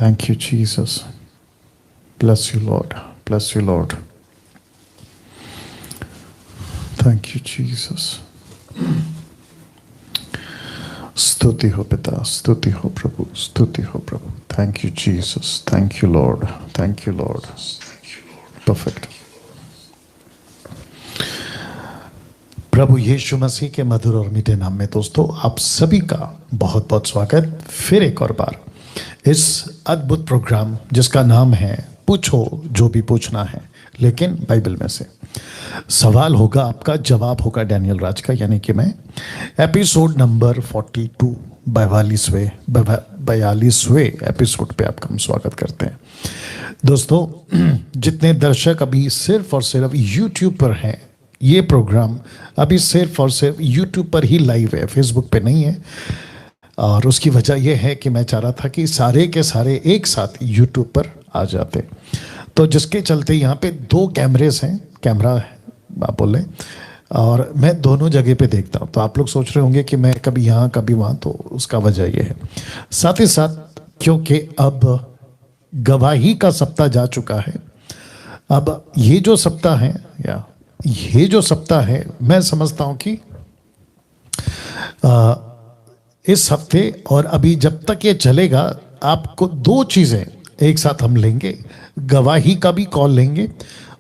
Thank you, Jesus. Bless you, Lord. Bless you, Lord. Thank you, Jesus. स्तुति हो पिता, स्तुति हो प्रभु, स्तुति हो प्रभु. Thank you, Jesus. Thank you, Lord. Thank you, Lord. Perfect. प्रभु यीशु मसीह के मधुर और मीठे नाम में दोस्तों आप सभी का बहुत बहुत स्वागत फिर एक और बार इस अद्भुत प्रोग्राम जिसका नाम है पूछो जो भी पूछना है, लेकिन बाइबल में से सवाल होगा आपका, जवाब होगा डैनियल राज का, यानी कि मैं एपिसोड नंबर 42 42वें एपिसोड पे आपका हम स्वागत करते हैं दोस्तों. जितने दर्शक अभी सिर्फ और सिर्फ यूट्यूब पर हैं, ये प्रोग्राम अभी सिर्फ और सिर्फ यूट्यूब पर ही लाइव है, फेसबुक पे नहीं है. और उसकी वजह यह है कि मैं चाह रहा था कि सारे के सारे एक साथ यूट्यूब पर आ जाते, तो जिसके चलते यहाँ पे 2 कैमरेज हैं, कैमरा आप बोले, और मैं दोनों जगह पे देखता हूँ. तो आप लोग सोच रहे होंगे कि मैं कभी यहाँ कभी वहाँ, तो उसका वजह यह है. साथ ही साथ क्योंकि अब गवाही का सप्ताह जा चुका है, अब ये जो सप्ताह है या ये जो सप्ताह है, मैं समझता हूँ कि इस हफ्ते और अभी जब तक ये चलेगा, आपको 2 चीज़ें एक साथ हम लेंगे. गवाही का भी कॉल लेंगे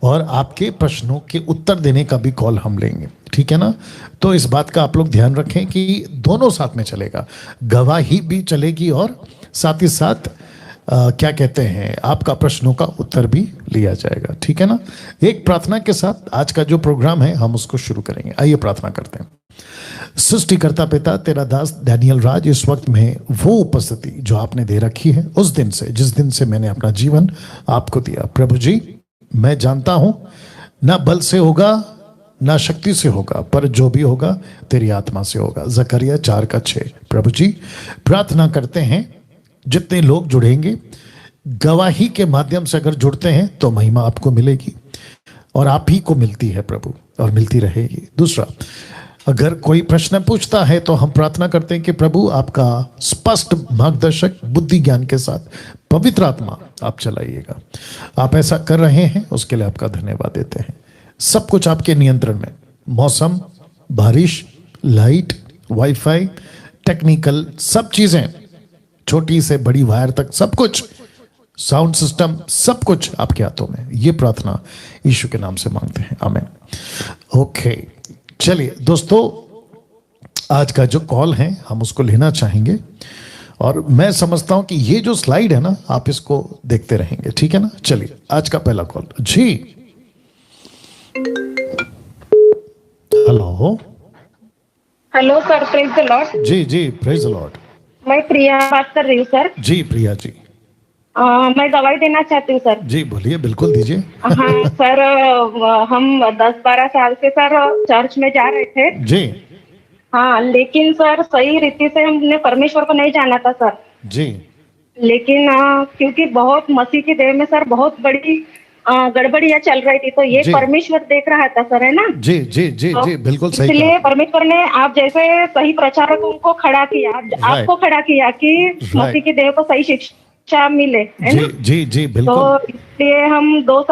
और आपके प्रश्नों के उत्तर देने का भी कॉल हम लेंगे, ठीक है ना. तो इस बात का आप लोग ध्यान रखें कि दोनों साथ में चलेगा, गवाही भी चलेगी और साथ ही साथ क्या कहते हैं, आपका प्रश्नों का उत्तर भी लिया जाएगा, ठीक है ना. एक प्रार्थना के साथ आज का जो प्रोग्राम है हम उसको शुरू करेंगे. आइए प्रार्थना करते हैं. सृष्टिकर्ता पिता, तेरा दास डैनियल राज इस वक्त में वो उपस्थिति जो आपने दे रखी है उस दिन से, जिस दिन से मैंने अपना जीवन आपको दिया. प्रभु जी, मैं जानता हूं ना बल से होगा ना शक्ति से होगा, पर जो भी होगा तेरी आत्मा से होगा. जकरिया 4:6. प्रभु जी, प्रार्थना करते हैं जितने लोग जुड़ेंगे, गवाही के माध्यम से अगर जुड़ते हैं तो महिमा आपको मिलेगी और आप ही को मिलती है प्रभु, और मिलती रहेगी. दूसरा, अगर कोई प्रश्न पूछता है तो हम प्रार्थना करते हैं कि प्रभु आपका स्पष्ट मार्गदर्शक बुद्धि ज्ञान के साथ पवित्र आत्मा आप चलाइएगा. आप ऐसा कर रहे हैं, उसके लिए आपका धन्यवाद देते हैं. सब कुछ आपके नियंत्रण में, मौसम, बारिश, लाइट, वाईफाई, टेक्निकल सब चीजें, छोटी से बड़ी वायर तक सब कुछ, साउंड सिस्टम सब कुछ आपके हाथों में. ये प्रार्थना यीशु के नाम से मांगते हैं, आमीन. ओके, चलिए दोस्तों, आज का जो कॉल है हम उसको लेना चाहेंगे, और मैं समझता हूं कि ये जो स्लाइड है ना, आप इसको देखते रहेंगे, ठीक है ना. चलिए आज का पहला कॉल. जी hello. Hello sir, praise the lord. जी जी, प्रेज द लॉर्ड. मैं प्रिया बात कर रही हूँ सर. जी प्रिया जी. मैं गवाही देना चाहती हूँ सर. जी बोलिए, बिल्कुल दीजिए. हाँ सर, हम 10-12 साल से सर चर्च में जा रहे थे. जी. हाँ, लेकिन सर सही रीति से हमने परमेश्वर को नहीं जाना था सर. जी. लेकिन क्योंकि बहुत मसीह की देह में सर बहुत बड़ी गड़बड़ियाँ चल रही थी, तो ये परमेश्वर देख रहा था सर, है ना. जी जी जी तो जी, बिल्कुल सही. इसलिए परमेश्वर ने आप जैसे सही प्रचारकों को खड़ा किया, आपको खड़ा किया कि मसीह की देह को सही शिक्षा मिले, है ना. जी जी बिल्कुल. तो इसलिए हम 2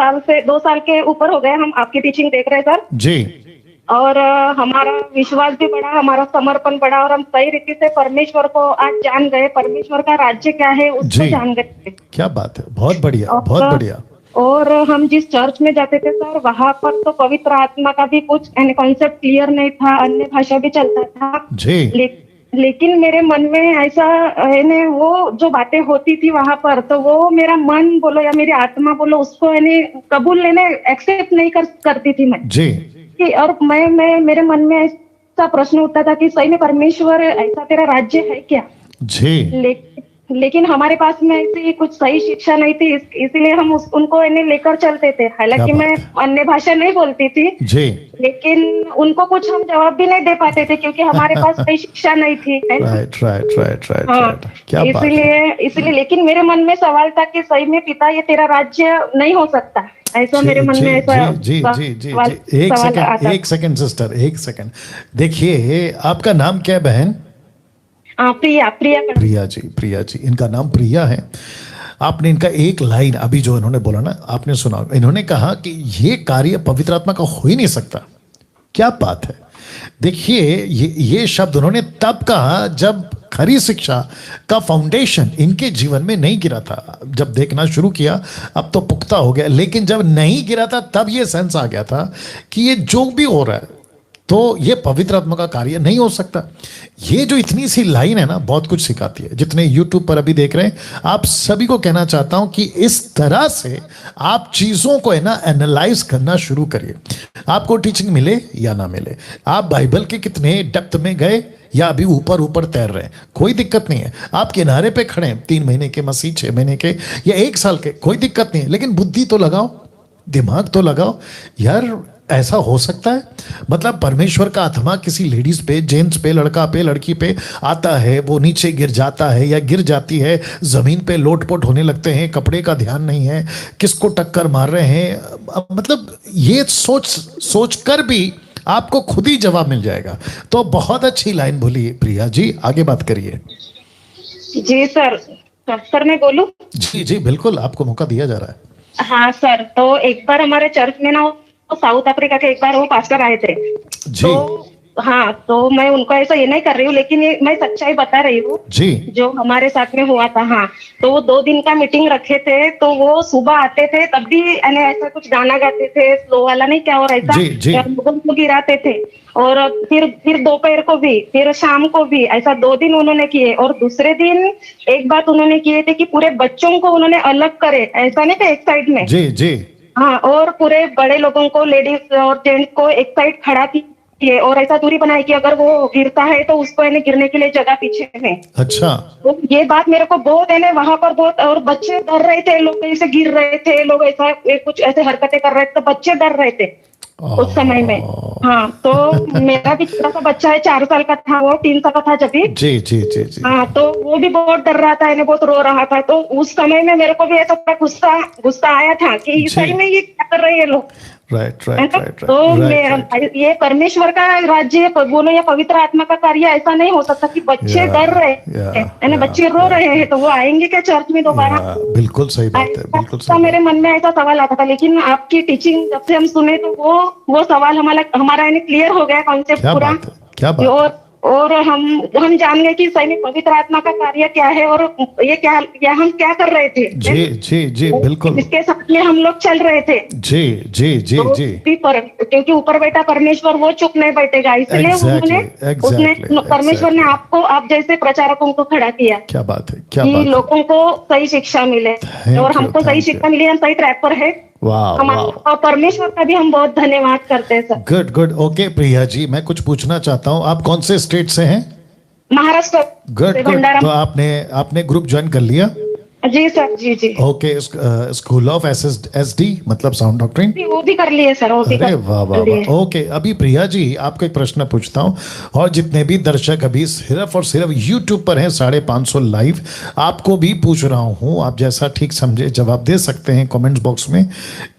साल के ऊपर हो गए हम आपकी टीचिंग देख रहे हैं सर. जी. और हमारा विश्वास भी बढ़ा, हमारा समर्पण बढ़ा, और हम सही रीति से परमेश्वर को आज जान गए. परमेश्वर का राज्य क्या है उसको जान गए. क्या बात है, बहुत बढ़िया, बहुत बढ़िया. और हम जिस चर्च में जाते थे सर, वहां पर तो पवित्र आत्मा का भी कुछ कॉन्सेप्ट क्लियर नहीं था, अन्य भाषा भी चलता था. जी. लेकिन मेरे मन में ऐसा वो जो बातें होती थी वहां पर, तो वो मेरा मन बोलो या मेरी आत्मा बोलो, उसको कबूल एक्सेप्ट नहीं करती थी मैं. जी. और मैं मेरे मन में ऐसा प्रश्न उठता था कि सही में परमेश्वर ऐसा तेरा राज्य है क्या. जी. लेकिन हमारे पास में ऐसी कुछ सही शिक्षा नहीं थी, इसीलिए हम उनको लेकर चलते थे. हालांकि मैं अन्य भाषा नहीं बोलती थी जी, लेकिन उनको कुछ हम जवाब भी नहीं दे पाते थे क्योंकि हमारे पास सही शिक्षा नहीं थी. राइट. क्या बात है. इसलिए लेकिन मेरे मन में सवाल था कि सही में पिता ये तेरा राज्य नहीं हो सकता, ऐसा मेरे मन में ऐसा. जी जी जी जी, एक सेकंड सिस्टर, एक सेकंड. देखिए, आपका नाम क्या है बहन? प्रिया. प्रिया जी, प्रिया जी, इनका नाम प्रिया है. आपने इनका एक लाइन अभी जो इन्होंने बोला ना, आपने सुना, इन्होंने कहा कि ये कार्य पवित्र आत्मा का हो ही नहीं सकता। क्या बात है। देखिए ये शब्द उन्होंने तब कहा जब खरी शिक्षा का फाउंडेशन इनके जीवन में नहीं गिरा था। जब देखना शुरू किया अब तो पुख्ता हो गया, लेकिन जब नहीं गिरा था तब ये सेंस आ गया था कि ये जो भी हो रहा है तो ये पवित्र आत्मा का कार्य नहीं हो सकता। ये जो इतनी सी लाइन है ना, बहुत कुछ सिखाती है। जितने यूट्यूब पर अभी देख रहे हैं, आप सभी को कहना चाहता हूं कि इस तरह से आप चीजों को है ना एनालाइज करना शुरू करिए। आपको टीचिंग मिले या ना मिले, आप बाइबल के कितने डेप्थ में गए या अभी ऊपर ऊपर तैर रहे हैं, कोई दिक्कत नहीं है। आप किनारे पे खड़े हैं, 3 महीने के मसीह, 6 महीने के या 1 साल के, कोई दिक्कत नहीं है। लेकिन बुद्धि तो लगाओ, दिमाग तो लगाओ यार। ऐसा हो सकता है? मतलब परमेश्वर का आत्मा किसी लेडीज पे, जेंट्स पे, लड़का पे, लड़की पे आता है, वो नीचे गिर जाता है या गिर जाती है, जमीन पे लोटपोट होने लगते हैं, कपड़े का ध्यान नहीं है, किसको टक्कर मार रहे हैं। मतलब ये सोच कर भी आपको खुद ही जवाब मिल जाएगा। तो बहुत अच्छी लाइन बोली प्रिया जी, आगे बात करिए। जी सर मैं बोलूं? जी जी बिल्कुल, आपको मौका दिया जा रहा है। हाँ सर, तो एक बार हमारे चर्च में ना, तो साउथ अफ्रीका के एक बार वो पास्टर आए थे जी। तो हाँ, तो मैं उनको ऐसा ये नहीं कर रही हूँ, लेकिन ये मैं सच्चाई बता रही हूँ जी, जो हमारे साथ में हुआ था। हाँ, तो वो 2 दिन का मीटिंग रखे थे, तो वो सुबह आते थे तब भी ऐसा कुछ गाना गाते थे, स्लो वाला नहीं क्या, और ऐसा लोगों को गिराते थे। और फिर दोपहर को भी, फिर शाम को भी, ऐसा 2 दिन उन्होंने किए। और दूसरे दिन एक बात उन्होंने किए थे कि पूरे बच्चों को उन्होंने अलग करे, ऐसा नहीं था एक साइड में। जी जी हाँ, और पूरे बड़े लोगों को, लेडीज और जेंट्स को एक साइड खड़ा किए और ऐसा दूरी बनाई कि अगर वो गिरता है तो उसको है गिरने के लिए जगह पीछे में। अच्छा। तो ये बात मेरे को बहुत है ना वहां पर बहुत, और बच्चे डर रहे थे, लोग ऐसे गिर रहे थे, लोग ऐसा कुछ ऐसे हरकतें कर रहे थे, तो बच्चे डर रहे थे उस समय में। हाँ, तो मेरा भी छोटा सा बच्चा है, 4 साल का था, वो 3 साल का था जब भी। जी जी जी जी। हाँ, तो वो भी बहुत डर रहा था, बहुत रो रहा था। तो उस समय में मेरे को भी ऐसा गुस्सा आया था कि इस समय में ये क्या कर रहे हैं लोग। राइट। तो ये परमेश्वर का राज्य बोलो या पवित्र आत्मा का कार्य ऐसा नहीं हो सकता कि बच्चे डर रहे हैं, बच्चे रो रहे हैं, तो वो आएंगे क्या चर्च में दोबारा? बिल्कुल सही बात है, बिल्कुल सही। मेरे मन में ऐसा सवाल आता था, लेकिन आपकी टीचिंग जब से हम सुने तो वो सवाल हमारा क्लियर हो गया, कॉन्सेप्ट पूरा। क्या बात। और हम जान गए कि सही में पवित्र आत्मा का कार्य क्या है, और ये हम क्या कर रहे थे। जी जी जी बिल्कुल, इसके साथ में हम लोग चल रहे थे। जी जी जी तो जी। क्योंकि ऊपर बैठा परमेश्वर, वो चुप नहीं बैठेगा, इसलिए उसने परमेश्वर ने आप जैसे प्रचारकों को खड़ा किया। क्या बात है, क्या कि बात है। लोगों को सही शिक्षा मिले, और हमको सही शिक्षा मिली, हम सही ट्रैक पर है। और परमेश्वर का भी हम बहुत धन्यवाद करते हैं sir. Good. Okay Priya ji, मैं कुछ पूछना चाहता हूँ, आप कौन से स्टेट से हैं? महाराष्ट्र। गुड। तो आपने ग्रुप ज्वाइन कर लिया? जी सर, जी। ओके, स्कूल ऑफ एसडी मतलब साउंड डॉक्ट्रिन, वो भी कर लिए सर, वो भी अरे वाह। ओके, अभी प्रिया जी आपको एक प्रश्न पूछता हूँ, और जितने भी दर्शक अभी सिर्फ और सिर्फ यूट्यूब पर हैं 550 लाइव, आपको भी पूछ रहा हूँ, आप जैसा ठीक समझे जवाब दे सकते हैं कमेंट्स बॉक्स में।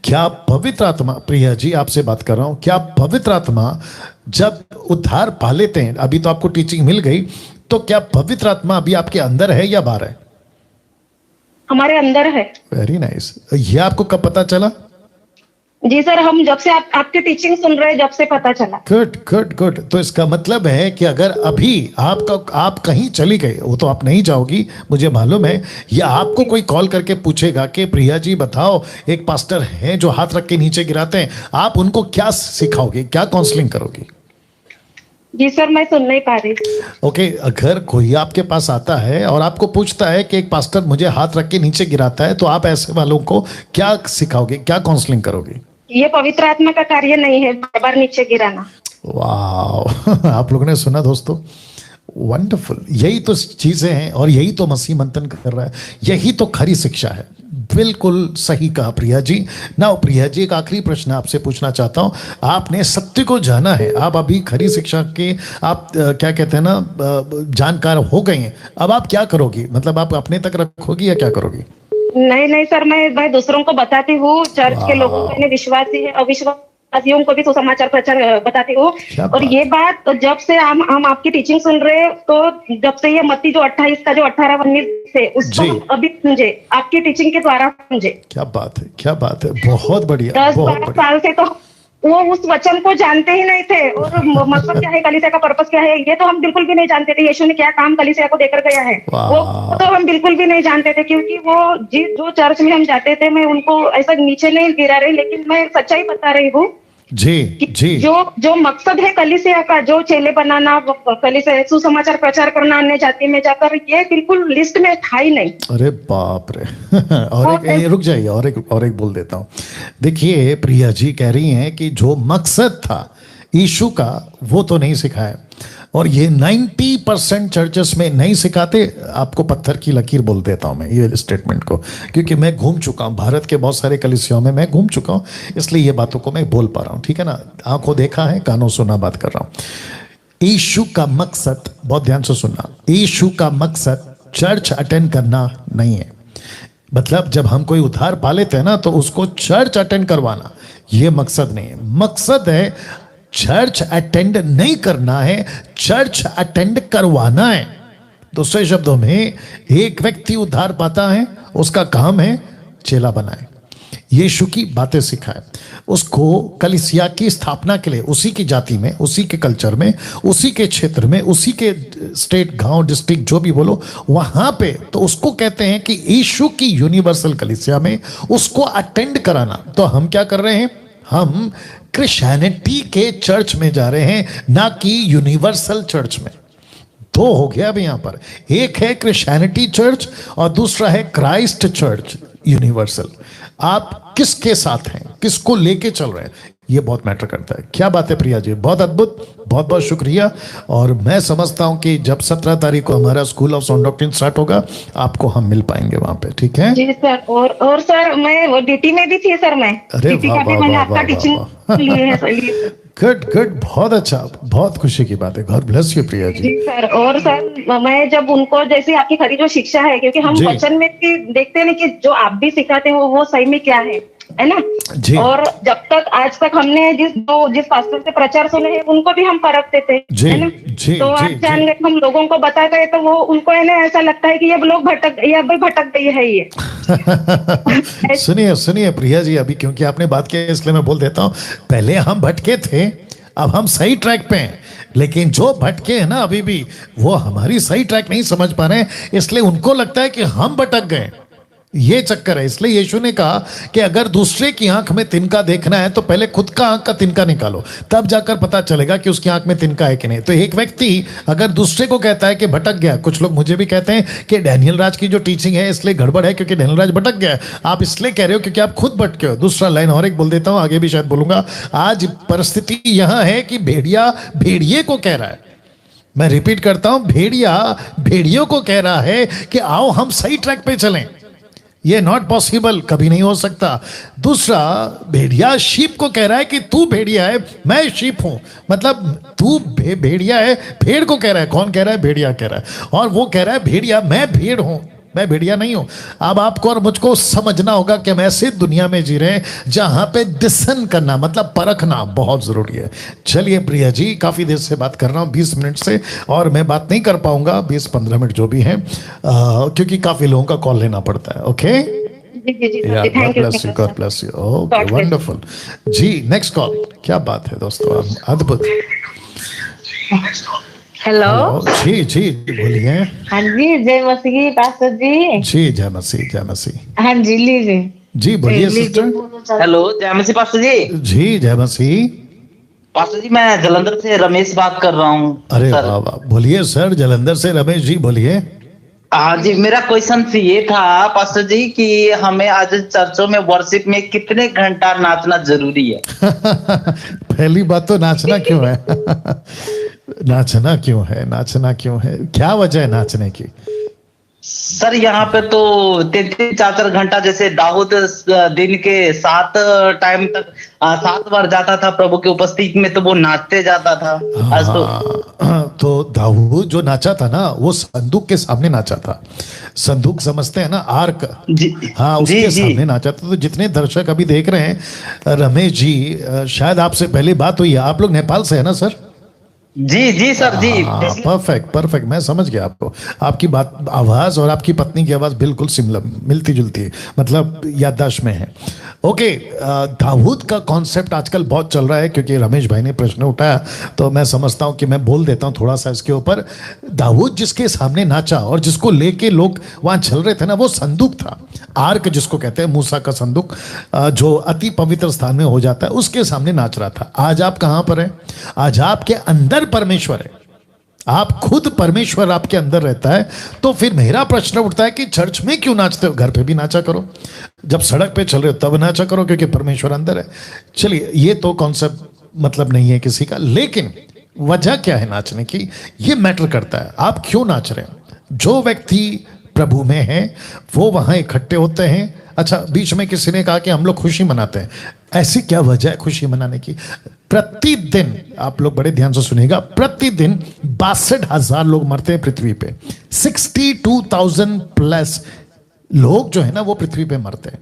क्या पवित्र आत्मा, प्रिया जी आपसे बात कर रहा हूँ, क्या पवित्र आत्मा जब उद्धार पा लेते हैं, अभी तो आपको टीचिंग मिल गई, तो क्या पवित्र आत्मा अभी आपके अंदर है या बाहर है? हमारे अंदर है। Very nice. ये आपको कब पता चला? जी सर, हम जब से आपकी टीचिंग सुन रहे हैं, जब से पता चला। गुड। तो इसका मतलब है कि अगर अभी आप कहीं चली गए, वो तो आप नहीं जाओगी मुझे मालूम है, या आपको कोई कॉल करके पूछेगा कि प्रिया जी बताओ, एक पास्टर है जो हाथ रख के नीचे गिराते हैं, आप उनको क्या सिखाओगे, क्या काउंसलिंग करोगी? जी सर, मैं सुन नहीं पा रही। ओके, अगर कोई आपके पास आता है और आपको पूछता है कि एक पास्टर मुझे हाथ रख के नीचे गिराता है, तो आप ऐसे वालों को क्या सिखाओगे, क्या काउंसलिंग करोगे? ये पवित्र आत्मा का कार्य नहीं है बार नीचे गिराना। वाह आप लोगों ने सुना दोस्तों, वंडरफुल। यही तो चीजें हैं, और यही तो मसीह मंथन कर रहा है, यही तो खरी शिक्षा है। बिल्कुल सही कहा प्रिया जी। ना प्रिया जी, एक आखिरी प्रश्न आपसे पूछना चाहता हूं, आपने सत्य को जाना है, आप अभी खरी शिक्षा के आप क्या कहते हैं ना जानकार हो गए हैं, अब आप क्या करोगी? मतलब आप अपने तक रखोगी या क्या करोगी? नहीं सर, मैं दूसरों को बताती हूँ, चर्च के लोगों को विश्वासी है अविश्वासी विश्वासियों को भी सुसमाचार प्रचार बताती हूँ। और ये बात तो जब से हम आपकी टीचिंग सुन रहे हैं, तो जब से ये मत्ती जो 28 का जो 18-19 से उसको अभी समझे, आपकी टीचिंग के द्वारा समझे। क्या बात है, क्या बात है, बहुत बढ़िया। 10-12 साल से तो वो उस वचन को जानते ही नहीं थे, और मकसद क्या है, कलीसिया का पर्पस क्या है, ये तो हम बिल्कुल भी नहीं जानते थे। यीशु ने क्या काम कलीसिया को देकर गया है वो तो हम बिल्कुल भी नहीं जानते थे, क्योंकि वो जो चर्च में हम जाते थे, मैं उनको ऐसा नीचे नहीं गिरा रही, लेकिन मैं सच्चाई बता रही हूँ जी जी। जो मकसद है कलीसिया का, जो चेले बनाना, कलीसिया सुसमाचार प्रचार करना अन्य जाति में जाकर, ये बिल्कुल लिस्ट में था ही नहीं। अरे बाप रे। और एक रुक जाइए, और एक बोल देता हूँ। देखिए प्रिया जी कह रही हैं कि जो मकसद था यीशु का वो तो नहीं सिखाया, और ये 90% चर्चेस में नहीं सिखाते। आपको पत्थर की लकीर बोल देता हूं मैं ये स्टेटमेंट को, क्योंकि मैं घूम चुका हूं भारत के बहुत सारे कलीसियाओं में, मैं घूम चुका हूं, इसलिए ये बातों को मैं बोल पा रहा हूं, ठीक है ना। आंखों देखा है, कानों सुना बात कर रहा हूं। यीशु का मकसद, बहुत ध्यान से सुनना, यीशु का मकसद चर्च अटेंड करना नहीं है। मतलब जब हम कोई उद्धार पा लेते हैं ना, तो उसको चर्च अटेंड करवाना ये मकसद नहीं है। मकसद है चर्च अटेंड नहीं करना है, चर्च अटेंड करवाना है। दूसरे शब्दों में, एक व्यक्ति उद्धार पाता है, उसका काम है चेला बनाए, यीशु की बातें सिखाए, उसको कलीसिया की स्थापना के लिए उसी की जाति में, उसी के कल्चर में, उसी के क्षेत्र में, उसी के स्टेट, गांव, डिस्ट्रिक्ट, जो भी बोलो वहां पे, तो उसको कहते हैं कि यीशु की यूनिवर्सल कलीसिया में उसको अटेंड कराना। तो हम क्या कर रहे हैं, हम क्रिश्चियनिटी के चर्च में जा रहे हैं, ना कि यूनिवर्सल चर्च में। दो हो गया अभी यहां पर, एक है क्रिश्चियनिटी चर्च और दूसरा है क्राइस्ट चर्च यूनिवर्सल। आप किसके साथ हैं, किसको लेके चल रहे हैं, ये बहुत मैटर करता है। क्या बात है प्रिया जी, बहुत अद्भुत, बहुत बहुत शुक्रिया। और मैं समझता हूं कि जब 17 तारीख को हमारा school of sound doctrine start होगा, आपको हम मिल पाएंगे वहां पे, ठीक है जी सर। और सर मैं डीटी में भी थी सर, मैं डीटी का भी मैंने आपका टीचिंग लिए है सर। गुड गुड, बहुत अच्छा, बहुत खुशी की बात है। God bless you Priya ji. जी सर। और सर मैं जब उनको, जैसे आपकी खरी जो शिक्षा है, क्योंकि हम वचन में भी देखते हैं कि जो आप भी सिखाते हो वो सही में क्या है ना जी। और जब तक आज तक हमने जिस पास्टर से प्रचार सुने हैं, उनको भी हम परखते थे, है ना जी, तो आप जान गए, हम लोगों को बता गए, तो वो उनको है ना ऐसा लगता है कि ये लोग भटक गई है ये। सुनिए सुनिए प्रिया जी, अभी क्योंकि आपने बात की इसलिए मैं बोल देता हूँ, पहले हम भटके थे, अब हम सही ट्रैक पे हैं। लेकिन जो भटके हैं ना अभी भी, वो हमारी सही ट्रैक नहीं समझ पा रहे हैं, इसलिए उनको लगता है कि हम भटक गए। ये चक्कर है। इसलिए यीशु ने कहा कि अगर दूसरे की आंख में तिनका देखना है तो पहले खुद का आंख का तिनका निकालो, तब जाकर पता चलेगा कि उसकी आंख में तिनका है कि नहीं। तो एक व्यक्ति अगर दूसरे को कहता है कि भटक गया, कुछ लोग मुझे भी कहते हैं कि डैनियल राज की जो टीचिंग है इसलिए गड़बड़ है क्योंकि डैनियल राज भटक गया है। आप इसलिए कह रहे हो क्योंकि आप खुद भटके हो। दूसरा लाइन और एक बोल देता हूं, आगे भी शायद बोलूंगा। आज परिस्थिति यहां है कि भेड़िया भेड़िए को कह रहा है, मैं रिपीट करता हूं, भेड़िया भेड़ियों को कह रहा है कि आओ हम सही ट्रैक पे चलें। ये नॉट पॉसिबल, कभी नहीं हो सकता। दूसरा, भेड़िया शीप को कह रहा है कि तू भेड़िया है, मैं शीप हूं। मतलब तू भेड़िया है, भेड़ को कह रहा है। कौन कह रहा है? भेड़िया कह रहा है। और वो कह रहा है भेड़िया, मैं भेड़ हूं, मैं भेड़िया नहीं हूं। अब आपको और मुझको समझना होगा कि हम ऐसी दुनिया में जी रहे हैं जहां पे डिसन करना, मतलब परखना बहुत जरूरी है। चलिए प्रिया जी, काफी देर से बात कर रहा हूं, 20 मिनट से, और मैं बात नहीं कर पाऊंगा 20-15 मिनट जो भी है, क्योंकि काफी लोगों का कॉल लेना पड़ता है। Okay, god bless you. Okay, wonderful जी। Next call. क्या बात है दोस्तों, अद्भुत। हेलो जी जी बोलिए। हाँ जी, जय मसीह पास्टर जी। जी जय मसीह, जय मसीह। हाँ जी, लीजिए जी, बोलिए सिस्टर। हेलो, जय मसीह पास्टर जी। जी जय मसीह। पास्टर जी, मैं जलंधर से रमेश बात कर रहा हूँ। अरे वाह वाह, बोलिए सर, जलंधर से रमेश जी बोलिए। हाँ जी, मेरा क्वेश्चन ये था पास्टर जी कि हमें आज चर्चों में वर्शिप में कितने घंटा नाचना जरूरी है? पहली बात तो नाचना क्यों है? नाचना क्यों है? नाचना क्यों है? क्या वजह है नाचने की? सर यहाँ पे तो 3-4 घंटा, जैसे दाऊद दिन के 7 टाइम तक 7 बार जाता था प्रभु की उपस्थिति में, तो वो नाचते जाता था। आज तो दाऊद जो नाचा था ना, वो संदूक के सामने नाचा था। संदूक समझते हैं ना, आर्क। हाँ, उसके सामने नाचा था। तो जितने दर्शक अभी देख रहे हैं, रमेश जी शायद आपसे पहली बात हुई है, आप लोग नेपाल से है ना सर? जी सर जी। परफेक्ट, मैं समझ गया आपको। आपकी बात, आवाज और आपकी पत्नी की आवाज बिल्कुल मिलती जुलती है, मतलब याददाश्त में है। ओके, दाऊद का कॉन्सेप्ट आजकल बहुत चल रहा है, क्योंकि रमेश भाई ने प्रश्न उठाया तो मैं समझता हूं कि मैं बोल देता हूं थोड़ा सा इसके ऊपर। दाऊद जिसके सामने नाचा और जिसको लेके लोग वहां चल रहे थे ना, वो संदूक था, आर्क जिसको कहते हैं, मूसा का संदूक, जो अति पवित्र स्थान में हो जाता है, उसके सामने नाच रहा था। आज आप कहां पर हैं? आज आपके अंदर परमेश्वर है, आप खुद परमेश्वर आपके अंदर रहता है। तो फिर मेरा प्रश्न उठता है कि चर्च में क्यों नाचते हो? घर पे भी नाचा करो, जब सड़क पे चल रहे हो तब नाचा करो, क्योंकि परमेश्वर अंदर है। चलिए, ये तो कॉन्सेप्ट मतलब नहीं है किसी का, लेकिन वजह क्या है नाचने की, ये मैटर करता है। आप क्यों नाच रहे हैं? जो व्यक्ति प्रभु में है वो वहां इकट्ठे होते हैं। अच्छा, बीच में किसी ने कहा कि हम लोग खुशी मनाते हैं। ऐसी क्या वजह है खुशी मनाने की? प्रतिदिन, आप लोग बड़े ध्यान से सुनिएगा, प्रतिदिन 62,000 लोग मरते हैं पृथ्वी पे। 62,000 प्लस लोग जो है ना, वो पृथ्वी पे मरते हैं।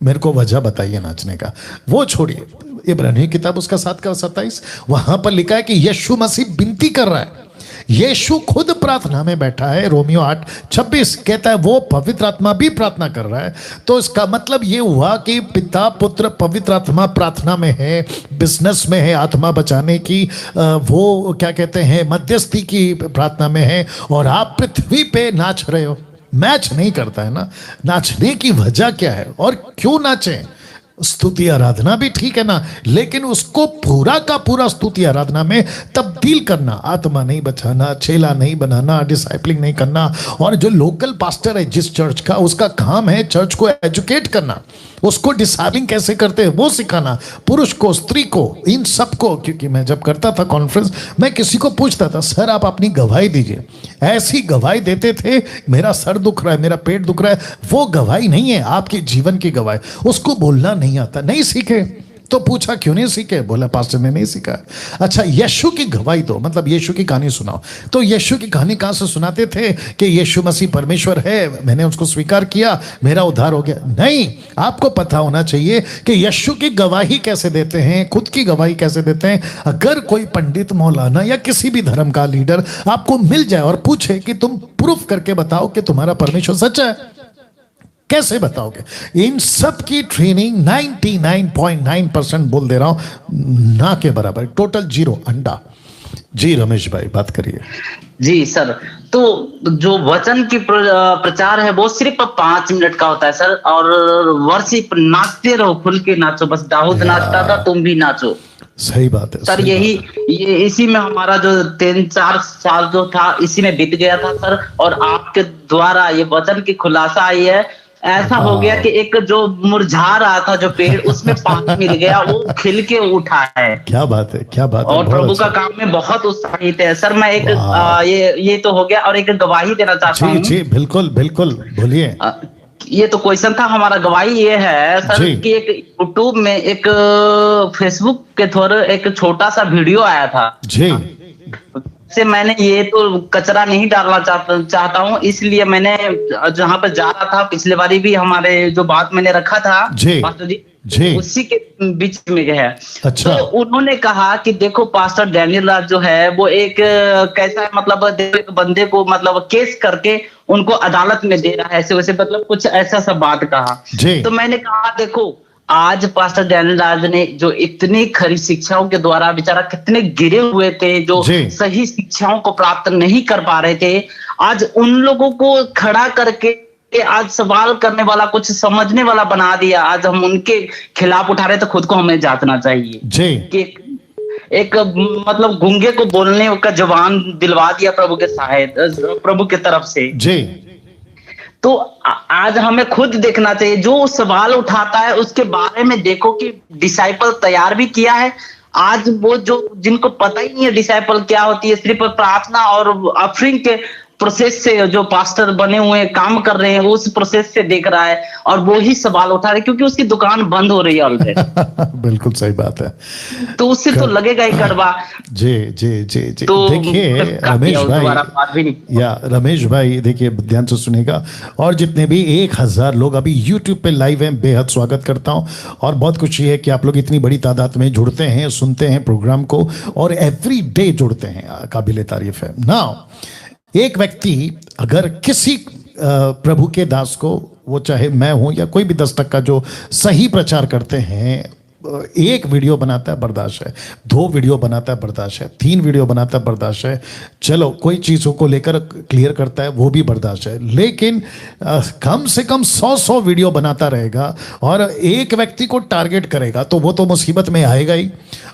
मेरे को वजह बताइए नाचने का। वो छोड़िए, इब्रानी किताब उसका 7:27, वहां पर लिखा है कि यीशु मसीह विनती कर रहा है। यीशु खुद प्रार्थना में बैठा है। रोमियो 8:26 कहता है वो पवित्र आत्मा भी प्रार्थना कर रहा है। तो इसका मतलब ये हुआ कि पिता, पुत्र, पवित्र आत्मा प्रार्थना में है, बिजनेस में है, आत्मा बचाने की, वो क्या कहते हैं, मध्यस्थी की प्रार्थना में है, और आप पृथ्वी पे नाच रहे हो। मैच नहीं करता है ना। नाचने की वजह क्या है और क्यों नाचें? स्तुति आराधना भी ठीक है ना, लेकिन उसको पूरा का पूरा स्तुति आराधना में तब्दील करना, आत्मा नहीं बचाना, चेला नहीं बनाना, डिसाइपलिंग नहीं करना। और जो लोकल पास्टर है जिस चर्च का, उसका काम है चर्च को एजुकेट करना, उसको डिसाइपलिंग कैसे करते हैं वो सिखाना, पुरुष को, स्त्री को, इन सबको। क्योंकि मैं जब करता था कॉन्फ्रेंस, मैं किसी को पूछता था, सर आप अपनी गवाही दीजिए। ऐसी गवाही देते थे, मेरा सर दुख रहा है, मेरा पेट दुख रहा है। वो गवाही नहीं है, आपके जीवन की गवाही। उसको बोलना नहीं आता, नहीं सीखे। तो पूछा क्यों नहीं सीखे? बोला पास्टर ने नहीं सीखा। अच्छा, यीशु की गवाही दो, मतलब यीशु की कहानी सुनाओ। तो यीशु की कहानी कहां से सुनाते थे कि यीशु मसीह परमेश्वर है, मैंने उसको स्वीकार किया, मेरा उद्धार हो गया? नहीं, आपको पता होना चाहिए कि यीशु की गवाही कैसे देते हैं, खुद की गवाही कैसे देते हैं। अगर कोई पंडित, मौलाना या किसी भी धर्म का लीडर आपको मिल जाए और पूछे कि तुम प्रूफ करके बताओ कि तुम्हारा परमेश्वर सच्चा है, कैसे बताओगे? इन सब की ट्रेनिंग 99.9% बोल दे रहा हूं ना के बराबर, टोटल जीरो, अंडा। जी रमेश भाई बात करिए। जी सर, तो जो वचन की प्रचार है वो सिर्फ 5 मिनट का होता है सर, और वर्शिप, नाचते रहो, खुल के नाचो। बस दाऊद नाचता था, तुम भी नाचो। सही बात है सर। ये इसी में हमारा जो 3-4 साल जो था, इसी में बीत गया था सर। और आपके द्वारा ये वचन की खुलासा आई है। ऐसा हो गया कि एक जो मुरझा रहा था जो पेड़, उसमें पानी मिल गया, वो खिल के उठा है। क्या बात है, क्या बात है। और प्रभु का काम में बहुत उत्साहित है सर। मैं एक ये तो हो गया, और एक गवाही देना चाहता हूँ। जी बिल्कुल बिल्कुल, बोलिए। ये तो क्वेश्चन था हमारा। गवाही ये है सर कि एक यूट्यूब में, एक फेसबुक के थ्रू एक छोटा सा वीडियो आया था जी। से मैंने ये तो कचरा नहीं डालना चाहता हूँ, इसलिए मैंने जहाँ पर जा रहा था, पिछले बारी भी हमारे जो बात मैंने रखा था पास्टर जी, उसी के बीच में गया। अच्छा। तो उन्होंने कहा कि देखो पास्टर डैनियल राज जो है वो एक कैसा है, मतलब एक बंदे को मतलब केस करके उनको अदालत में दे रहा है, ऐसे वैसे, मतलब कुछ ऐसा सब बात कहा। तो मैंने कहा देखो, आज पास्टर डैनियल राज ने जो इतनी खरी शिक्षाओं के द्वारा बेचारा कितने गिरे हुए थे, जो सही शिक्षाओं को प्राप्त नहीं कर पा रहे थे, आज उन लोगों को खड़ा करके आज सवाल करने वाला, कुछ समझने वाला बना दिया। आज हम उनके खिलाफ उठा रहे, तो खुद को हमें जांचना चाहिए कि एक मतलब गूंगे को बोलने का जवान दिलवा दिया प्रभु के प्रभु की तरफ से जी। तो आज हमें खुद देखना चाहिए, जो सवाल उठाता है उसके बारे में देखो कि डिसाइपल तैयार भी किया है। आज वो जो जिनको पता ही नहीं है डिसाइपल क्या होती है, सिर्फ प्रार्थना और ऑफरिंग के प्रोसेस से जो पास्टर बने हुए काम कर रहे हैं उस प्रोसेस से देख रहा है और वो ही सवाल उठा रहे क्योंकि उसकी दुकान बंद हो रही है ऑलरेडी। बिल्कुल सही बात है। तो उससे तो लगेगा ही कड़वा। जी जी जी जी। तो देखिए रमेश भाई, रमेश भाई देखिए ध्यान से सुनेगा, और जितने भी 1000 लोग अभी यूट्यूब पे लाइव हैं, बेहद स्वागत करता हूं और बहुत खुशी है कि आप लोग इतनी बड़ी तादाद में जुड़ते हैं, सुनते हैं प्रोग्राम को और एवरी डे जुड़ते हैं, काबिले तारीफ है। नाउ एक व्यक्ति अगर किसी प्रभु के दास को, वो चाहे मैं हूं या कोई भी 10 का जो सही प्रचार करते हैं, एक वीडियो बनाता है बर्दाश्त है, 2 वीडियो बनाता है बर्दाश्त है, 3 वीडियो बनाता है बर्दाश्त है, चलो कोई चीज़ों को लेकर क्लियर करता है वो भी बर्दाश्त है, लेकिन कम से कम 100 वीडियो बनाता रहेगा और एक व्यक्ति को टारगेट करेगा तो वो तो मुसीबत में आएगा ही।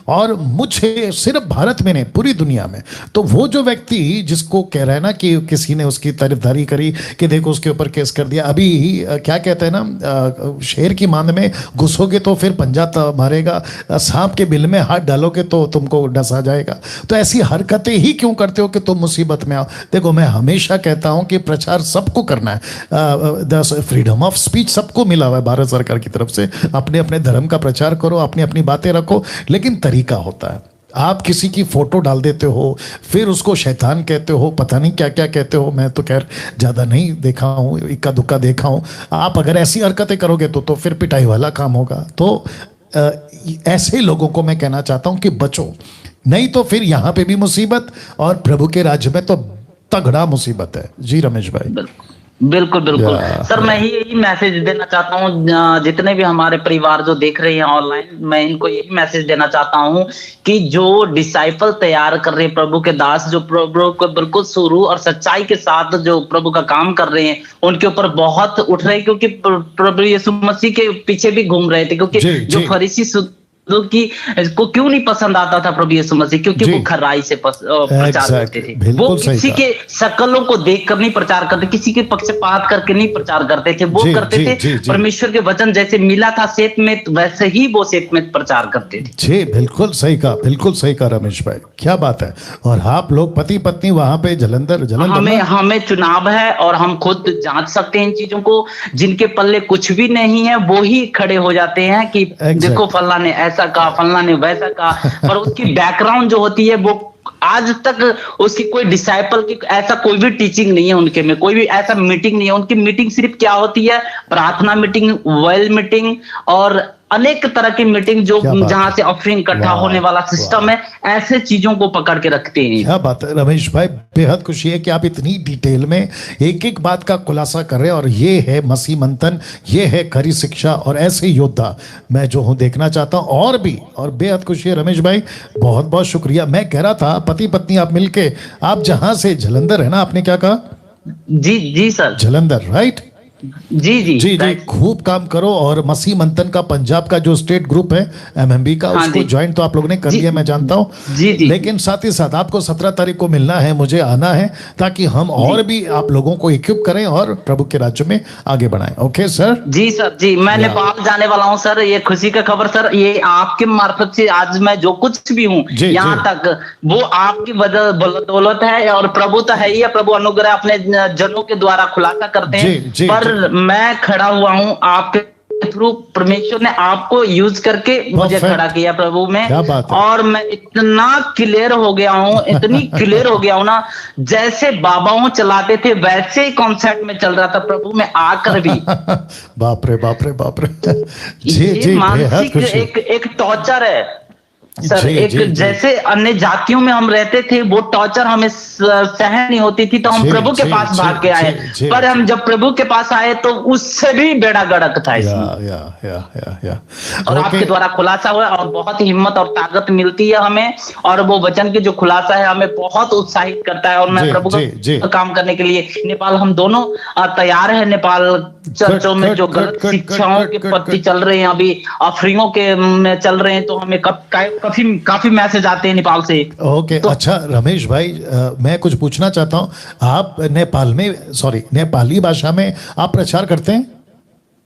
और मुझे सिर्फ भारत में नहीं पूरी दुनिया में, तो वो जो व्यक्ति जिसको कह रहा है ना कि किसी ने उसकी तारीफदारी करी कि देखो उसके ऊपर केस कर दिया, अभी क्या कहते हैं ना, शेर की मांद में घुसोगे तो फिर पंजा मारेगा, सांप के बिल में हाथ डालोगे तो तुमको डसा जाएगा। तो ऐसी हरकतें ही क्यों करते हो कि तुम मुसीबत में आओ? देखो मैं हमेशा कहता हूं कि प्रचार सबको करना है, फ्रीडम ऑफ स्पीच सबको मिला हुआ है भारत सरकार की तरफ से, अपने अपने धर्म का प्रचार करो, अपनी अपनी बातें रखो, लेकिन तरीका होता है। आप किसी की फोटो डाल देते हो, फिर उसको शैतान कहते हो, पता नहीं क्या क्या कहते हो, मैं तो खैर ज़्यादा नहीं देखा हूँ, इक्का दुक्का देखा हूँ। आप अगर ऐसी हरकतें करोगे तो फिर पिटाई वाला काम होगा। तो ऐसे लोगों को मैं कहना चाहता हूं कि बचो, नहीं तो फिर यहां पे भी मुसीबत और प्रभु के राज्य में तो तगड़ा मुसीबत है। जी रमेश भाई। बिल्कुल बिल्कुल सर, मैं यही मैसेज देना चाहता हूँ जितने भी हमारे परिवार जो देख रहे हैं ऑनलाइन, मैं इनको यही मैसेज देना चाहता हूँ कि जो डिसाइपल तैयार कर रहे हैं, प्रभु के दास जो प्रभु को बिल्कुल शुरू और सच्चाई के साथ जो प्रभु का काम कर रहे हैं, उनके ऊपर बहुत उठ रहे हैं क्योंकि प्रभु यीशु मसीह के पीछे भी घूम रहे थे। क्योंकि जो फरीसी की को क्यों नहीं पसंद आता था प्रभु यीशु मसीह, क्योंकि वो खराई से प्रचार करते थे। वो किसी के शकलों को देखकर नहीं प्रचार करते, किसी के पक्षपात करके नहीं प्रचार करते थे, वो करते थे परमेश्वर के वचन जैसे मिला था सेत में वैसे ही वो सेत में प्रचार करते थे। जी बिल्कुल सही कहा, बिल्कुल सही कहा रमेश भाई, क्या बात है। और आप लोग पति पत्नी वहां पे जलंधर हमें चुनाव है और हम खुद जांच सकते हैं इन चीजों को। जिनके पल्ले कुछ भी नहीं है वो ही खड़े हो जाते हैं कि देखो फल्ला ने ऐसा कहा, फल्ला ने वैसा कहा, पर उसकी बैकग्राउंड जो होती है वो आज तक उसकी कोई डिसाइपल की ऐसा कोई भी टीचिंग नहीं है, उनके में कोई भी ऐसा मीटिंग नहीं है। उनकी मीटिंग सिर्फ क्या होती है, प्रार्थना मीटिंग, वेल मीटिंग और अनेक तरह की मीटिंग जो जहां से ऑफरिंग इकट्ठा होने वाला सिस्टम है, ऐसे चीजों को पकड़ के रखते हैं। क्या बात है रमेश भाई, बेहद खुशी है कि आप इतनी डिटेल में एक एक बात का खुलासा कर रहे हैं। और ये है मसीह मंथन, ये है खरी शिक्षा, और ऐसे योद्धा मैं जो हूं देखना चाहता हूं और भी। और बेहद खुशी है रमेश भाई, बहुत बहुत शुक्रिया। मैं कह रहा था पति पत्नी आप मिलके, आप जहां से जलंधर है ना, आपने क्या कहा? जी सर, जलंधर, राइट? जी जी जी जी, खूब काम करो। और मसीह मंथन का पंजाब का जो स्टेट ग्रुप है एमएमबी का, उसको ज्वाइन तो आप लोगों ने कर लिया मैं जानता हूँ। लेकिन साथ ही साथ आपको 17 तारीख को मिलना है, मुझे आना है, ताकि हम और भी आप लोगों को इक्विप करें और प्रभु के राज्य में आगे बढ़ाएं। Okay sir? जी सर जी, मैं नेपाल जाने वाला हूँ सर। ये खुशी का खबर सर, ये आपके मार्फत से आज मैं जो कुछ भी हूँ यहाँ तक, वो आपकी बदौलत है। और प्रभु तो है ही, प्रभु अनुग्रह अपने जनों के द्वारा खुलासा करते हैं। पर मैं खड़ा हुआ हूँ आपके थ्रू, परमेश्वर ने आपको यूज करके मुझे खड़ा किया प्रभु में। और मैं इतना क्लियर हो गया हूँ, इतनी क्लियर हो गया हूँ ना, जैसे बाबाओं चलाते थे वैसे ही कॉन्सेप्ट में चल रहा था प्रभु में आकर भी। बाप रे बाप रे बाप रे। जी, मानसिक एक टॉर्चर है सर। एक जैसे अन्य जातियों में हम रहते थे, वो टॉर्चर हमें सहन नहीं होती थी, तो हम प्रभु के पास भाग के आए। पर हम जब प्रभु के पास आए तो उससे भी बेड़ा गर्क था इसमें। और आपके द्वारा खुलासा हुआ और बहुत ही हिम्मत और ताकत मिलती है हमें। और वो वचन की जो खुलासा है हमें बहुत उत्साहित करता है। और मैं प्रभु का काम करने के लिए नेपाल, हम दोनों तैयार है। नेपाल चर्चों में जो गलत शिक्षाओं के प्रति चल रहे हैं, अभी अफरीमों के में चल रहे हैं, तो हमें काफी मैसेज आते हैं नेपाल से। ओके तो, अच्छा रमेश भाई, मैं कुछ पूछना चाहता हूँ। आप नेपाल में, नेपाली भाषा में आप प्रचार करते हैं?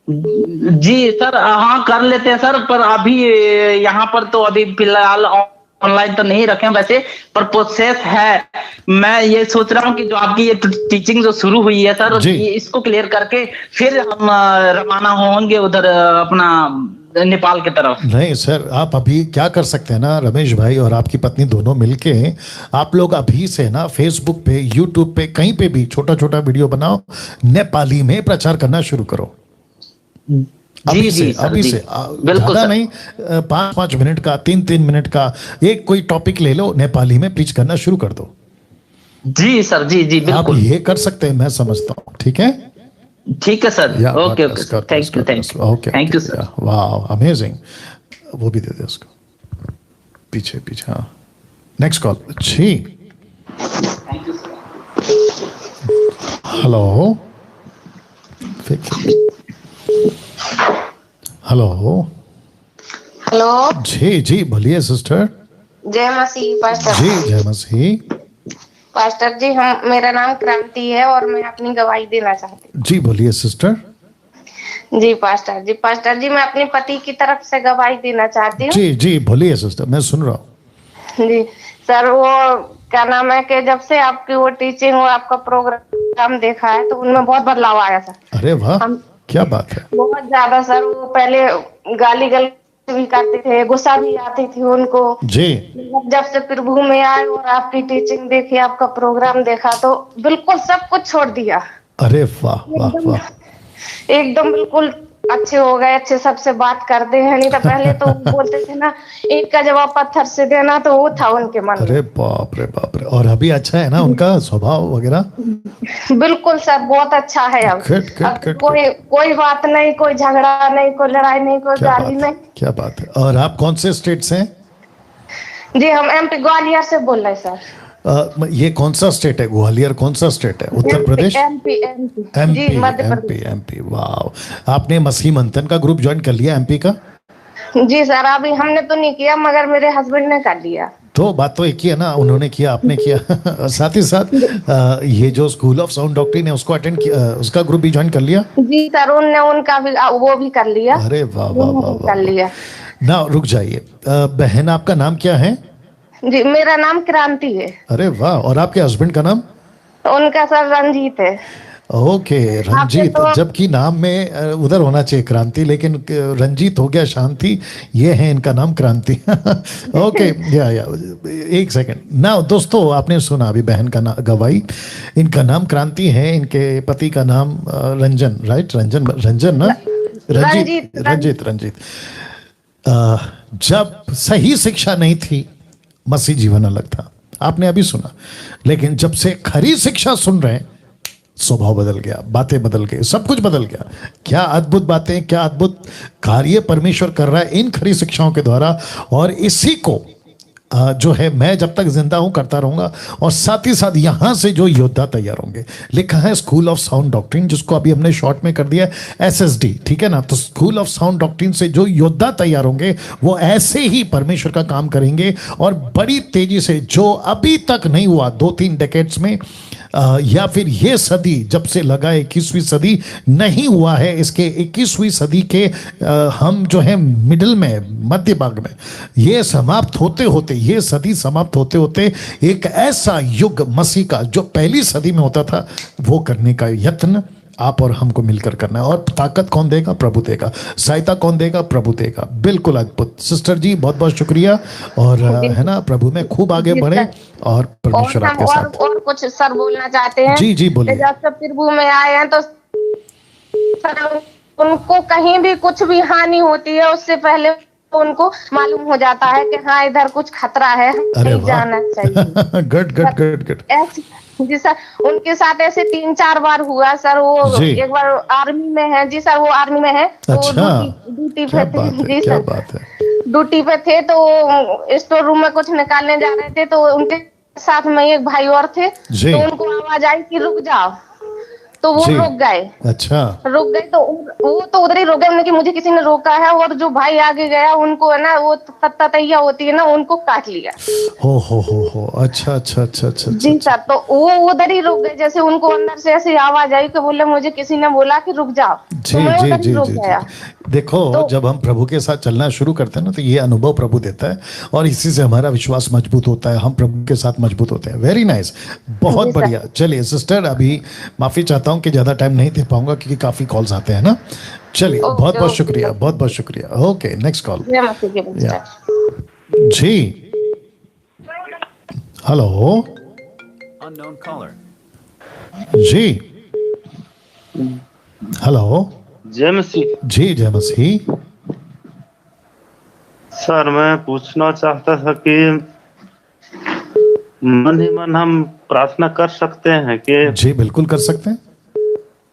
जी सर, हाँ कर लेते हैं सर। पर अभी यहाँ पर तो अभी फिलहाल ऑनलाइन तो नहीं रखे वैसे, पर प्रोसेस है। मैं ये सोच रहा हूँ कि जो आपकी ये टीचिंग जो शुरू हुई है सर, ये इसको क्लियर करके फिर हम रवाना होंगे उधर अपना नेपाल की तरफ। नहीं सर, आप अभी क्या कर सकते हैं ना, रमेश भाई और आपकी पत्नी दोनों मिलके आप लोग अभी से ना फेसबुक पे, यूट्यूब पे, कहीं पे भी छोटा छोटा वीडियो बनाओ, नेपाली में प्रचार करना शुरू करो। अभी से ज्यादा नहीं, 5-5 मिनट का, 3-3 मिनट का एक कोई टॉपिक ले लो, नेपाली में पिच करना शुरू कर दो। जी सर, जी जी बिल्कुल, आप ये कर सकते हैं, मैं समझता हूँ। ठीक है, ठीक है sir, okay okay, thank you, thank you sir, वाह अमेजिंग। वो भी दे दे उसको पीछे पीछे। हाँ, नेक्स्ट कॉल जी। हेलो हेलो हेलो जी जी, बोलिए सिस्टर। जय मसीह पास्टर जी, जय मसीह पास्टर जी। मेरा नाम क्रांति है और मैं अपनी गवाही देना चाहती हूँ। जी बोलिए सिस्टर। जी पास्टर जी, पास्टर जी मैं अपने पति की तरफ से गवाही देना चाहती हूँ। जी जी बोलिए सिस्टर, मैं सुन रहा हूँ। जी सर, वो क्या नाम है कि जब से आपकी वो टीचिंग और आपका प्रोग्राम देखा है तो उनमें बहुत बदलाव आया सर। अरे वाह, क्या बात है। बहुत ज्यादा सर, वो पहले गाली गलौज भी करते थे, गुस्सा भी आती थी उनको जी। जब से प्रभु में आए और आपकी टीचिंग देखी, आपका प्रोग्राम देखा तो बिल्कुल सब कुछ छोड़ दिया। अरे वाह वाह वाह, एकदम बिल्कुल अच्छे हो गए, अच्छे सबसे बात करते हैं। नहीं तो पहले तो बोलते थे ना, एक का जवाब पत्थर से देना, तो वो था उनके मन में। अरे बाप रे बाप रे। और अभी अच्छा है ना उनका स्वभाव वगैरह? बिल्कुल सर, बहुत अच्छा है। अब कोई बात नहीं, कोई झगड़ा नहीं, कोई लड़ाई नहीं, कोई गाली नहीं। क्या बात है। और आप कौन से स्टेट से हैं? जी हम एमपी ग्वालियर से बोल रहे हैं सर। ये कौन सा स्टेट है? ग्वालियर कौन सा स्टेट है? उत्तर प्रदेश? MP MP. वाह, आपने मसीह मंथन का ग्रुप ज्वाइन कर लिया एमपी का? जी सर, अभी हमने तो नहीं किया मगर मेरे हस्बैंड ने कर लिया। तो बात तो एक ही है ना, उन्होंने किया, आपने किया। साथ ही साथ ये जो स्कूल ऑफ साउंड डॉक्ट्रिन है उसको अटेंड किया, उसका ग्रुप भी ज्वाइन कर लिया? जी सर, उनने उनका भी वो भी कर लिया। अरे वाह वाह वाह कर लिया ना। रुक जाइए, बहन आपका नाम क्या है? जी मेरा नाम क्रांति है। अरे वाह, और आपके हस्बैंड का नाम? उनका सर रंजीत है। ओके, रंजीत। जबकि नाम में उधर होना चाहिए क्रांति, लेकिन रंजीत हो गया शांति, ये है इनका नाम क्रांति। ओके, या एक सेकंड ना दोस्तों, आपने सुना अभी बहन का नाम गवाही, इनका नाम क्रांति है, इनके पति का नाम रंजन, राइट? रंजन ना, रंजीत। जब सही शिक्षा नहीं थी, मसीह जीवन अलग था, आपने अभी सुना। लेकिन जब से खरी शिक्षा सुन रहे हैं, स्वभाव बदल गया, बातें बदल गई, सब कुछ बदल गया। क्या अद्भुत बातें, क्या अद्भुत कार्य परमेश्वर कर रहा है इन खरी शिक्षाओं के द्वारा। और इसी को जो है मैं जब तक जिंदा हूं करता रहूंगा। और साथ ही साथ यहां से जो योद्धा तैयार होंगे, लिखा है स्कूल ऑफ साउंड डॉक्ट्रिन, जिसको अभी हमने शॉर्ट में कर दिया SSD, ठीक है ना। तो स्कूल ऑफ साउंड डॉक्ट्रिन से जो योद्धा तैयार होंगे वो ऐसे ही परमेश्वर का काम करेंगे और बड़ी तेजी से, जो अभी तक नहीं हुआ 2-3 डेकेड्स में, या फिर ये सदी जब से लगा 21वीं सदी नहीं हुआ है, इसके 21वीं सदी के हम जो है मिडिल में, मध्य भाग में, ये समाप्त होते होते, ये सदी समाप्त होते होते एक ऐसा युग मसीह का जो पहली सदी में होता था, वो करने का यत्न आप और हमको मिलकर करना है। और ताकत कौन देगा? प्रभु देगा। सहायता कौन देगा? प्रभु देगा। बिल्कुल अद्भुत। सिस्टर जी बहुत बहुत शुक्रिया, और है ना, प्रभु में खूब आगे बढ़े और परमेश्वर आपके साथ। और कुछ सर बोलना चाहते हैं? जी जी बोलिए। जब से प्रभु में आए हैं तो सर उनको कहीं भी कुछ भी हानि होती है, उससे पहले उनको मालूम हो जाता है कि हाँ इधर कुछ खतरा है, नहीं जाना चाहिए। गुड। जी सर, उनके साथ ऐसे 3-4 बार हुआ सर। वो एक बार आर्मी में है। जी सर, वो आर्मी में है। अच्छा, ड्यूटी पे थे। जी क्या सर, बात है। ड्यूटी पे थे तो स्टोर रूम में कुछ निकालने जा रहे थे, तो उनके साथ में एक भाई और थे, तो उनको आवाज आई कि रुक जाओ। तो वो रुक गए। अच्छा, रुक गए तो वो तो उधर ही रुक गए, उनकी मुझे किसी ने रोका है, और जो भाई आगे गया उनको है ना वो ततैया होती है ना, उनको काट लिया। हो अच्छा अच्छा अच्छा अच्छा जी सर, तो वो उधर ही रुक गए, जैसे उनको अंदर से ऐसी आवाज आई कि बोले मुझे किसी ने बोला कि रुक जाओ, जी जी जी जी। देखो तो, जब हम प्रभु के साथ चलना शुरू करते हैं ना, तो ये अनुभव प्रभु देता है और इसी से हमारा विश्वास मजबूत होता है, हम प्रभु के साथ मजबूत होते हैं। वेरी नाइस, बहुत बढ़िया। चलिए सिस्टर, अभी माफी चाहता हूँ कि ज्यादा टाइम नहीं दे पाऊंगा क्योंकि काफी कॉल्स आते हैं ना। चलिए, बहुत बहुत शुक्रिया, बहुत बहुत शुक्रिया। Okay, next call. जी, हेलो जी, हेलो, जय मसीह। जी जय मसीह। सर मैं पूछना चाहता था कि मन ही मन हम प्रार्थना कर सकते हैं कि? जी बिल्कुल कर सकते हैं,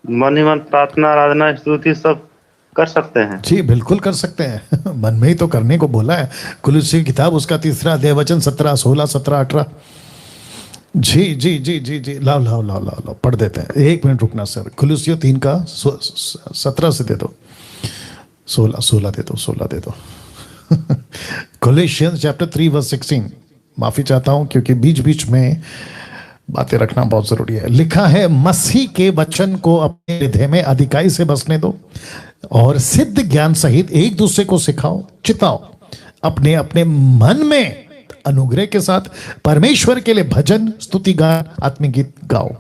मन ही मन प्रार्थना, आराधना, स्तुति सब कर सकते हैं। जी बिल्कुल कर सकते हैं। मन में ही तो करने को बोला है। कुलुस्सी की किताब उसका 3 अध्याय वचन 17, 16, 17, 18। जी जी जी जी जी, लाओ लाओ लाओ लाओ लाओ पढ़ देते हैं। 1 मिनट रुकना सर। कुलुस्सी 3 का 17 से दे दो, 16 दे दो, 16 दे दो। Colossians chapter 3 verse 16। माफी चाहता हूं क्योंकि बीच बीच में बातें रखना बहुत जरूरी है। लिखा है, मसीह के वचन को अपने हृदय में अधिकाई से बसने दो और सिद्ध ज्ञान सहित एक दूसरे को सिखाओ, चिताओ, अपने अपने मन में अनुग्रह के साथ परमेश्वर के लिए भजन, स्तुति गान, आत्मिक गीत गाओ।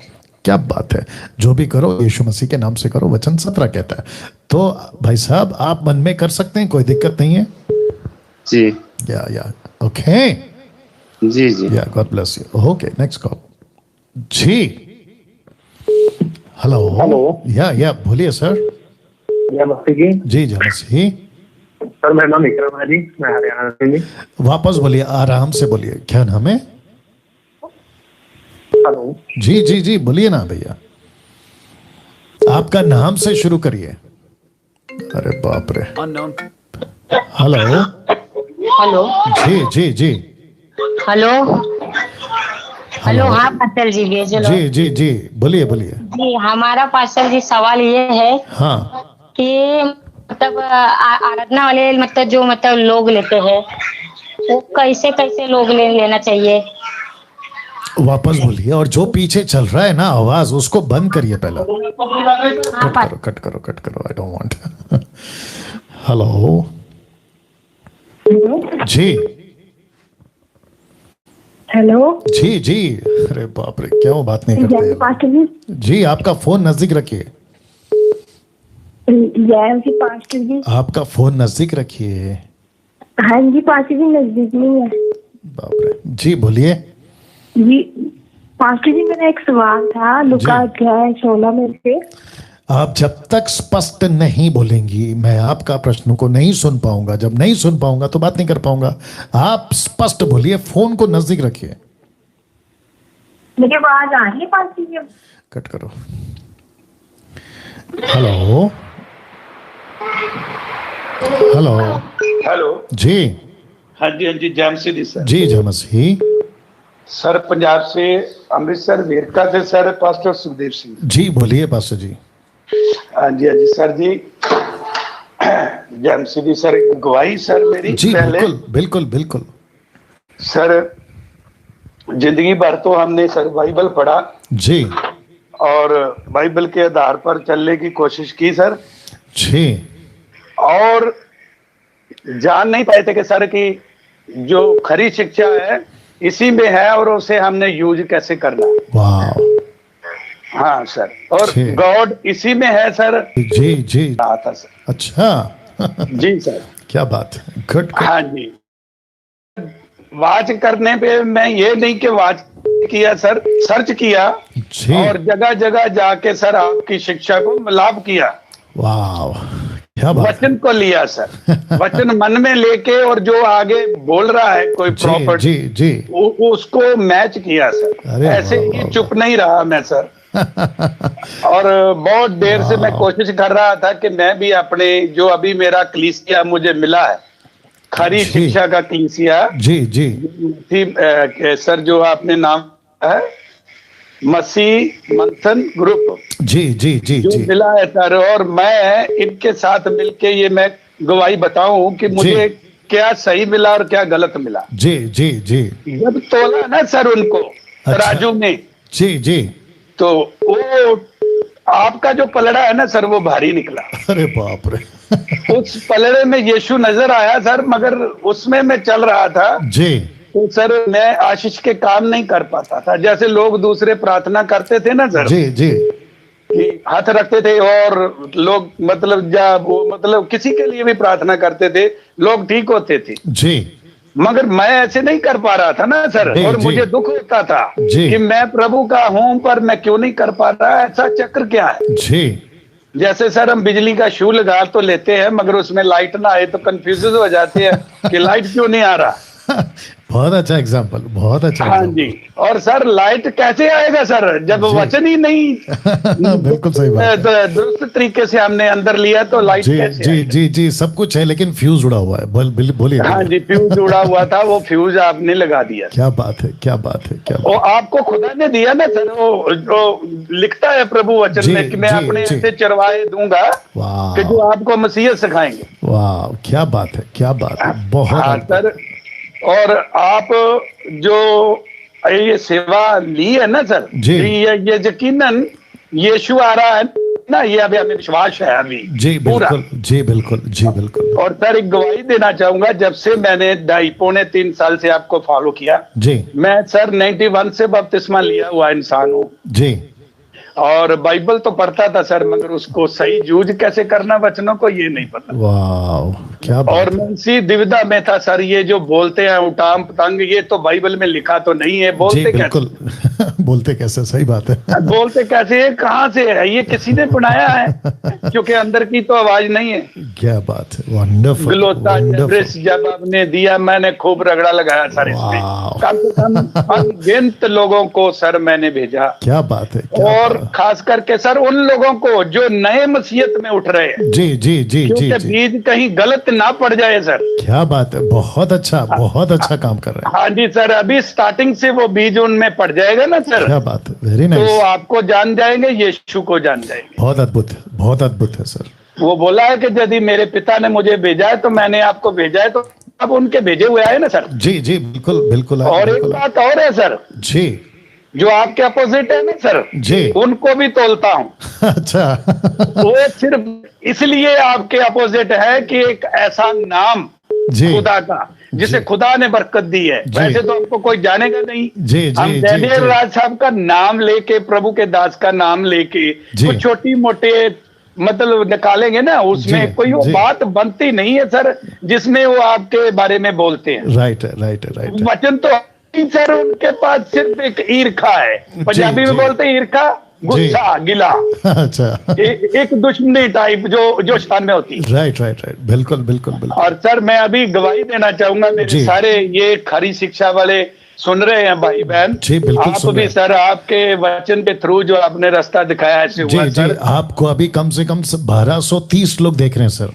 क्या बात है। जो भी करो यीशु मसीह के नाम से करो, वचन 17 कहता है। तो भाई साहब आप मन में कर सकते हैं, कोई दिक्कत नहीं है। जी या ओके, जी जी, या god bless you. Okay, next call. जी, हेलो हेलो, या बोलिए सर। जय मसीह जी। जी जय मसीह। सर मेरा नाम विक्रम है जी, मैं हरियाणा से जी। वापस बोलिए, आराम से बोलिए। क्या नाम है? हेलो। जी जी जी बोलिए ना भैया, आपका नाम से शुरू करिए। अरे बाप रे। Hello hello. जी जी जी, हेलो हेलो। हाँ पास्टर जी, जी जी जी बोलिए बोलिए। जी हमारा पास्टर जी सवाल ये है, हाँ, कि मतलब आराधना वाले मतलब जो मतलब लोग लेते हैं वो कैसे कैसे लोग लेना चाहिए? वापस बोलिए। और जो पीछे चल रहा है ना आवाज, उसको बंद करिए पहला। कट करो, आई डोंट वांट। हेलो जी, हेलो जी जी। अरे बाप रे, क्या वो बात नहीं करते पास्टर जी। आपका फोन नजदीक रखिए। पास्टर जी, आपका फोन नजदीक रखिए। हाँ जी पास्टर जी, नजदीक नहीं है। बाप रे। जी बोलिए। जी पास्टर जी, मेरा एक सवाल था लुका 16 में से। आप जब तक स्पष्ट नहीं बोलेंगी, मैं आपका प्रश्न को नहीं सुन पाऊंगा। जब नहीं सुन पाऊंगा तो बात नहीं कर पाऊंगा। आप स्पष्ट बोलिए, फोन को नजदीक रखिए। मेरी आवाज आ रही है पास्टर जी? कट करो। हेलो हेलो हेलो जी। हाँ जी, जय मसीह सर। जी जय मसीह। सर पंजाब से, अमृतसर वेरका से सर, पास्टर सुखदेव सिंह। जी बोलिए पास्टर जी। हाँ जी सर जी, जय मसीह सर। गवाही सर मेरी जी पहले, बिल्कुल बिल्कुल सर जिंदगी भर तो हमने सर बाइबल पढ़ा जी, और बाइबल के आधार पर चलने की कोशिश की सर जी, और जान नहीं पाए थे कि सर की जो खरी शिक्षा है इसी में है और उसे हमने यूज कैसे करना। वाह। हाँ सर, और गॉड इसी में है सर। जी जी था सर। अच्छा जी सर, क्या बात है। गुड। हाँ जी, वाच करने पे मैं ये नहीं कि वाच किया सर, सर्च किया और जगह जगह जाके सर आपकी शिक्षा को लाभ किया। वाह, क्या बात। वचन को लिया सर, वचन मन में लेके और जो आगे बोल रहा है कोई प्रॉपर जी जी, उसको मैच किया सर। ऐसे ही चुप नहीं रहा मैं सर। और बहुत देर से मैं कोशिश कर रहा था कि मैं भी अपने जो अभी मेरा कलीसिया मुझे मिला है, खरी शिक्षा का कलीसिया, जी जी थी सर, जो आपने नाम है मसीह मंथन ग्रुप जी जी जी जो जी मिला है सर, और मैं इनके साथ मिलके ये मैं गवाही बताऊं कि मुझे क्या सही मिला और क्या गलत मिला। जी जी जी जब तोला ना सर उनको तराजू में, जी जी, तो वो आपका जो पलड़ा है ना सर वो भारी निकला। अरे बाप रे। उस पलड़े में यीशु नजर आया सर, मगर उसमें मैं चल रहा था जी, तो सर मैं आशीष के काम नहीं कर पाता था। जैसे लोग दूसरे प्रार्थना करते थे ना सर, जी जी, कि हाथ रखते थे और लोग मतलब जब वो मतलब किसी के लिए भी प्रार्थना करते थे, लोग ठीक होते थे जी, मगर मैं ऐसे नहीं कर पा रहा था ना सर। और मुझे दुख होता था कि मैं प्रभु का हूं पर मैं क्यों नहीं कर पा रहा, ऐसा चक्र क्या है जी। जैसे सर हम बिजली का शू लगा तो लेते हैं मगर उसमें लाइट ना आए तो कंफ्यूज हो जाते हैं कि लाइट क्यों नहीं आ रहा। बहुत अच्छा एग्जाम्पल, बहुत अच्छा। हाँ जी, और सर लाइट कैसे आएगा सर जब वचन ही नहीं बिल्कुल सही बात है। दुरुस्त तरीके से हमने अंदर लिया तो लाइट जी कैसे जी जी जी, सब कुछ है लेकिन फ्यूज उड़ा हुआ है। बोलिए। हाँ जी, फ्यूज उड़ा हुआ था, वो फ्यूज आपने लगा दिया। क्या बात है, क्या बात है, क्या वो आपको खुदा ने दिया ना सर, वो जो लिखता है प्रभु वचन में कि मैं अपने ऐसे चरवाए दूंगा कि जो आपको मसीहत सिखाएंगे। वाह, क्या बात है, क्या बात है, बहुत सर। और आप जो ये सेवा ली है ना सर, ये यकीनन यीशु आ रहा है ना, ये अभी हमें विश्वास है अभी जी बिल्कुल, जी बिल्कुल, जी बिल्कुल। और सर एक गवाही देना चाहूंगा, जब से मैंने 2.5-3 साल से आपको फॉलो किया जी, मैं सर 91 से बपतिस्मा लिया हुआ इंसान हूँ जी, और बाइबल तो पढ़ता था सर, मगर उसको सही यूज कैसे करना वचनों को ये नहीं पता। वाह, क्या बात। और मैं इसी दुविधा में था सर, ये जो बोलते हैं उटाम पतंग, ये तो बाइबल में लिखा तो नहीं है, बोलते कैसे बोलते कैसे, सही बात है। बोलते कैसे है, कहाँ से है, ये किसी ने बनाया है क्योंकि अंदर की तो आवाज नहीं है। क्या बात है, वंडरफुल। ग्लोता जब आपने दिया मैंने खूब रगड़ा लगाया सर इसमें, कम से कम अनगिनत लोगों को सर मैंने भेजा। क्या बात है। और खास करके सर उन लोगों को जो नए मसीहत में उठ रहे हैं। जी जी जी जी, बीज कहीं गलत ना पड़ जाए सर। क्या बात है, बहुत अच्छा, बहुत अच्छा काम कर रहे हैं। हाँ जी सर, अभी स्टार्टिंग से वो बीज उनमें पड़ जाएगा ना सर। क्या बात है, वेरी नाइस। तो आपको जान जाएंगे, यीशु को जान जाएंगे। बहुत अद्भुत है, बहुत अद्भुत है सर। वो बोला है कि यदि मेरे पिता ने मुझे भेजा है तो मैंने आपको भेजा है, तो अब उनके भेजे हुए आए ना सर। जी जी बिल्कुल बिल्कुल। और एक बात और है सर जी, जो आपके अपोजिट है ना सर जी, उनको भी तोलता हूँ। अच्छा। वो सिर्फ इसलिए आपके अपोजिट है कि एक ऐसा नाम खुदा का जिसे खुदा ने बरकत दी है, वैसे तो हमको कोई जानेगा नहीं। जी जी, हम डैनियल राज साहब का नाम लेके, प्रभु के दास का नाम लेके कुछ छोटी मोटे मतलब निकालेंगे ना, उसमें कोई वो बात बनती नहीं है सर जिसमें वो आपके बारे में बोलते हैं। राइट है, राइट है, राइट। वचन तो सर उनके पास सिर्फ एक ईर्खा है, पंजाबी में बोलते हैं ईर्खा, गुस्सा, गिला। अच्छा। एक दुश्मनी टाइप जो शान में होती है। राइट राइट राइट, बिल्कुल बिल्कुल बिल्कुल। और सर मैं अभी गवाही देना चाहूंगा, मेरे सारे ये खरी शिक्षा वाले सुन रहे हैं भाई बहन। जी बिल्कुल, आप भी सर आपके वचन के थ्रू जो आपने रास्ता दिखाया ऐसे हुआ सर। आपको अभी कम से कम 1230 लोग देख रहे हैं सर।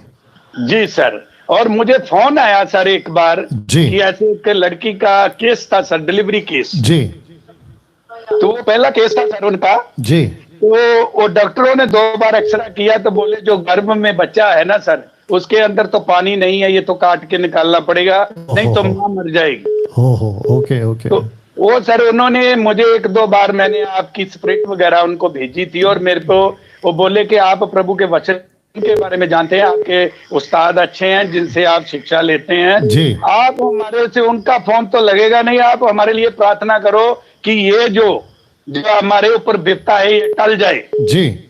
जी सर, और मुझे फोन आया सर एक बार कि ऐसे एक लड़की का केस था सर, डिलीवरी केस। जी, तो वो पहला केस था सर उनका। जी, तो वो डॉक्टरों ने 2 बार एक्सरे किया तो बोले जो गर्भ में बच्चा है ना सर उसके अंदर तो पानी नहीं है, ये तो काट के निकालना पड़ेगा, नहीं तो मां मर जाएगी। Okay okay. तो वो सर उन्होंने मुझे 1-2 बार मैंने आपकी स्प्रिट वगैरह उनको भेजी थी, और मेरे को वो बोले कि आप प्रभु के वचन के बारे में जानते हैं, आपके उस्ताद अच्छे हैं जिनसे आप शिक्षा लेते हैं जी। आप हमारे से, उनका फोन तो लगेगा नहीं, आप हमारे लिए प्रार्थना करो कि ये जो हमारे ऊपर विपता है ये टल जाए। जी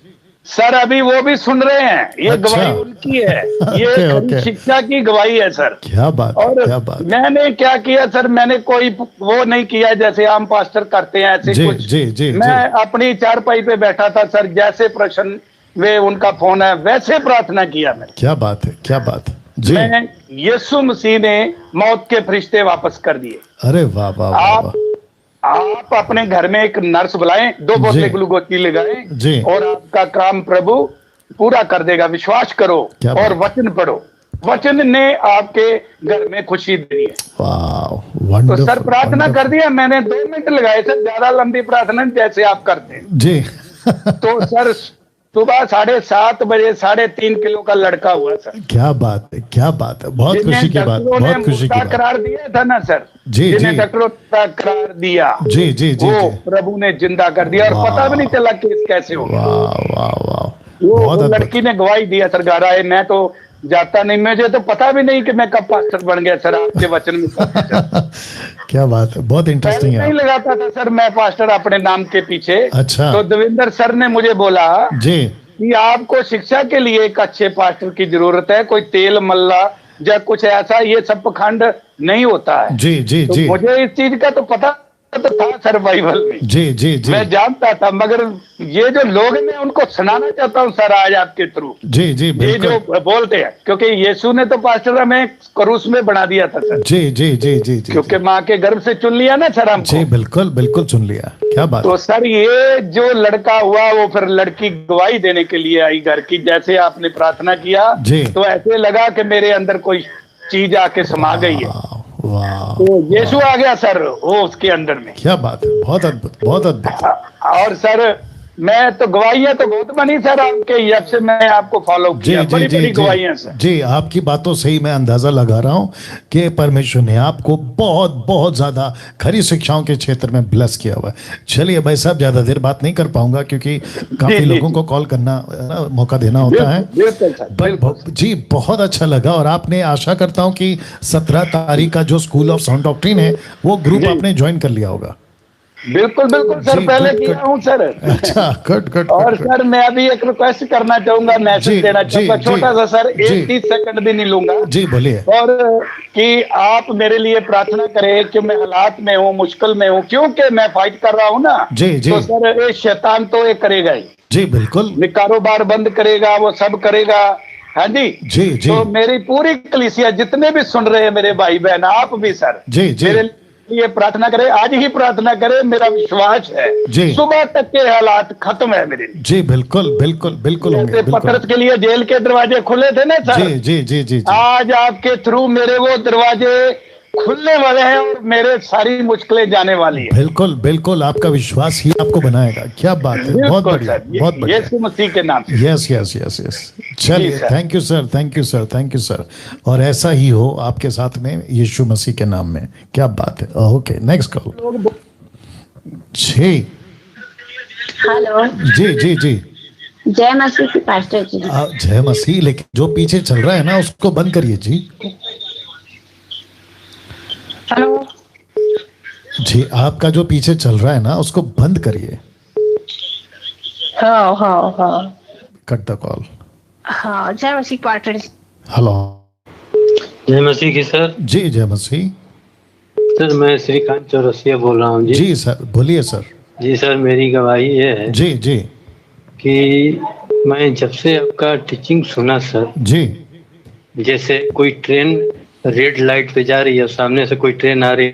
सर अभी वो भी सुन रहे हैं, ये गवाही उनकी है, ये शिक्षा की गवाही है सर। क्या बात, और क्या बात। मैंने क्या किया सर, मैंने कोई वो नहीं किया जैसे आम पास्टर करते हैं ऐसे कुछ। जी, मैं अपनी चारपाई पे बैठा था सर, जैसे प्रश्न वे उनका फोन है वैसे प्रार्थना किया मैंने। क्या बात है, क्या बात है जी। मैं यीशु मसीह ने मौत के फरिश्ते वापस कर दिए। अरे वाह वाह वाह। आप अपने घर में एक नर्स बुलाएं, 2 बोतलें ग्लूकोज की लगाएं, और आपका काम प्रभु पूरा कर देगा, विश्वास करो और वचन पढ़ो। वचन ने आपके घर में खुशी दी है। वाह, तो सर प्रार्थना कर दिया मैंने, 2 मिनट लगाए सर, ज्यादा लंबी प्रार्थना जैसे आप करते हैं जी। तो सर सुबह 7:30 बजे 3.5 किलो का लड़का हुआ सर। क्या बात है, क्या बात है, बहुत खुशी की बात, बहुत खुशी की बात। करार दिया था ना सर, जी, जिन्हें डॉक्टरों का करार दिया, जी जी जी, वो प्रभु ने जिंदा कर दिया और पता भी नहीं चला केस कैसे हो गया। वाह वाह वाह, वो लड़की ने गवाही दिया सर, घर आए, मैं तो जाता नहीं, मुझे तो पता भी नहीं कि मैं कब पास्टर बन गया सर, आपके वचन में। क्या बात है, बहुत इंटरेस्टिंग है। नहीं लगाता था सर मैं पास्टर अपने नाम के पीछे। अच्छा। तो देवेंद्र सर ने मुझे बोला जी कि आपको शिक्षा के लिए एक अच्छे पास्टर की जरूरत है, कोई तेल मल्ला या कुछ ऐसा ये सब पखंड नहीं होता है। जी जी तो जी, मुझे इस चीज का तो पता तो था सर बाइबल में, जी जी जी, मैं जानता था, मगर ये जो लोग मैं उनको सुनाना चाहता हूँ सर आज आपके थ्रू। जी जी, ये जो बोलते हैं, क्योंकि यीशु ने तो पास्टर हमें क्रूस में बना दिया था सर। जी जी जी जी, क्योंकि माँ के गर्भ से चुन लिया ना सर हमको। जी बिल्कुल बिल्कुल चुन लिया, क्या बात। तो सर ये जो लड़का हुआ वो फिर लड़की गवाही देने के लिए आई घर की, जैसे आपने प्रार्थना किया तो ऐसे लगा कि मेरे अंदर कोई चीज आके समा गई है। तो यीशु आ गया सर वो उसके अंदर में। क्या बात है, बहुत अद्भुत, बहुत अद्भुत। और सर मैं तो गवाहियां तो बहुत बनी सर आपके, जब से मैं आपको फॉलो किया, बड़ी बड़ी गवाहियां सर। जी, आपकी बातों से ही मैं अंदाजा लगा रहा हूँ कि परमेश्वर ने आपको बहुत बहुत ज्यादा खरी शिक्षाओं के क्षेत्र में ब्लेस किया हुआ है। चलिए भाई साहब, ज्यादा देर बात नहीं कर पाऊंगा क्योंकि काफी लोगों को कॉल करना मौका देना होता है। जी बहुत अच्छा लगा, और आपने आशा करता हूँ कि 17 तारीख का जो स्कूल ऑफ साउंड डॉक्ट्रिन है वो ग्रुप आपने ज्वाइन कर लिया होगा। बिल्कुल बिल्कुल सर, पहले किया हूँ सर। अच्छा, कट। और सर मैं अभी एक रिक्वेस्ट करना चाहूंगा, मैसेज देना चाहूंगा, छोटा सा सर, 30 सेकंड भी नहीं लूंगा। जी बोलिए। और कि आप मेरे लिए प्रार्थना करें कि मैं हालात में हूँ, मुश्किल में हूँ, क्योंकि मैं फाइट कर रहा हूँ ना। जी जी। तो सर ये शैतान तो ये करेगा ही। जी बिल्कुल, कारोबार बंद करेगा, वो सब करेगा। हाँ जी जी जी। तो मेरी पूरी कलीसिया, जितने भी सुन रहे हैं मेरे भाई बहन, आप भी सर जी जी मेरे ये प्रार्थना करें, आज ही प्रार्थना करें। मेरा विश्वास है सुबह तक के हालात खत्म है मेरे लिए। जी बिल्कुल बिल्कुल बिल्कुल होंगे। पतरस के लिए जेल के दरवाजे खुले थे ना सर। जी जी जी जी, आज आपके थ्रू मेरे वो दरवाजे खुलने वाले हैं और मेरे सारी मुश्किलें जाने वाली है। बिल्कुल बिल्कुल, आपका विश्वास ही आपको बनाएगा। क्या बात है, बहुत बढ़िया, बहुत बढ़िया। यीशु मसीह के नाम। Yes yes yes yes. चलिए, thank you sir, thank you sir, thank you sir. और ऐसा ही हो आपके साथ में यीशु मसीह के नाम में। क्या बात है। Okay, next call. जी हेलो। जी जी जी, जय मसीह की पास्टर जी। जय मसीह। लेकिन जो पीछे चल रहा है ना उसको बंद करिए जी। हेलो जी, आपका जो पीछे चल रहा है ना उसको बंद करिए। हाँ कट द कॉल। हाँ, जय मसीह पास्टर। हेलो, जय मसीह की सर। जी जय मसीह। सर मैं श्रीकांत चौरसिया बोल रहा हूँ जी। जी सर, बोलिए सर। जी सर, मेरी गवाही ये है जी जी कि मैं जब से आपका टीचिंग सुना सर, जी, जैसे कोई ट्रेन रेड लाइट पे जा रही है, सामने से कोई ट्रेन आ रही है,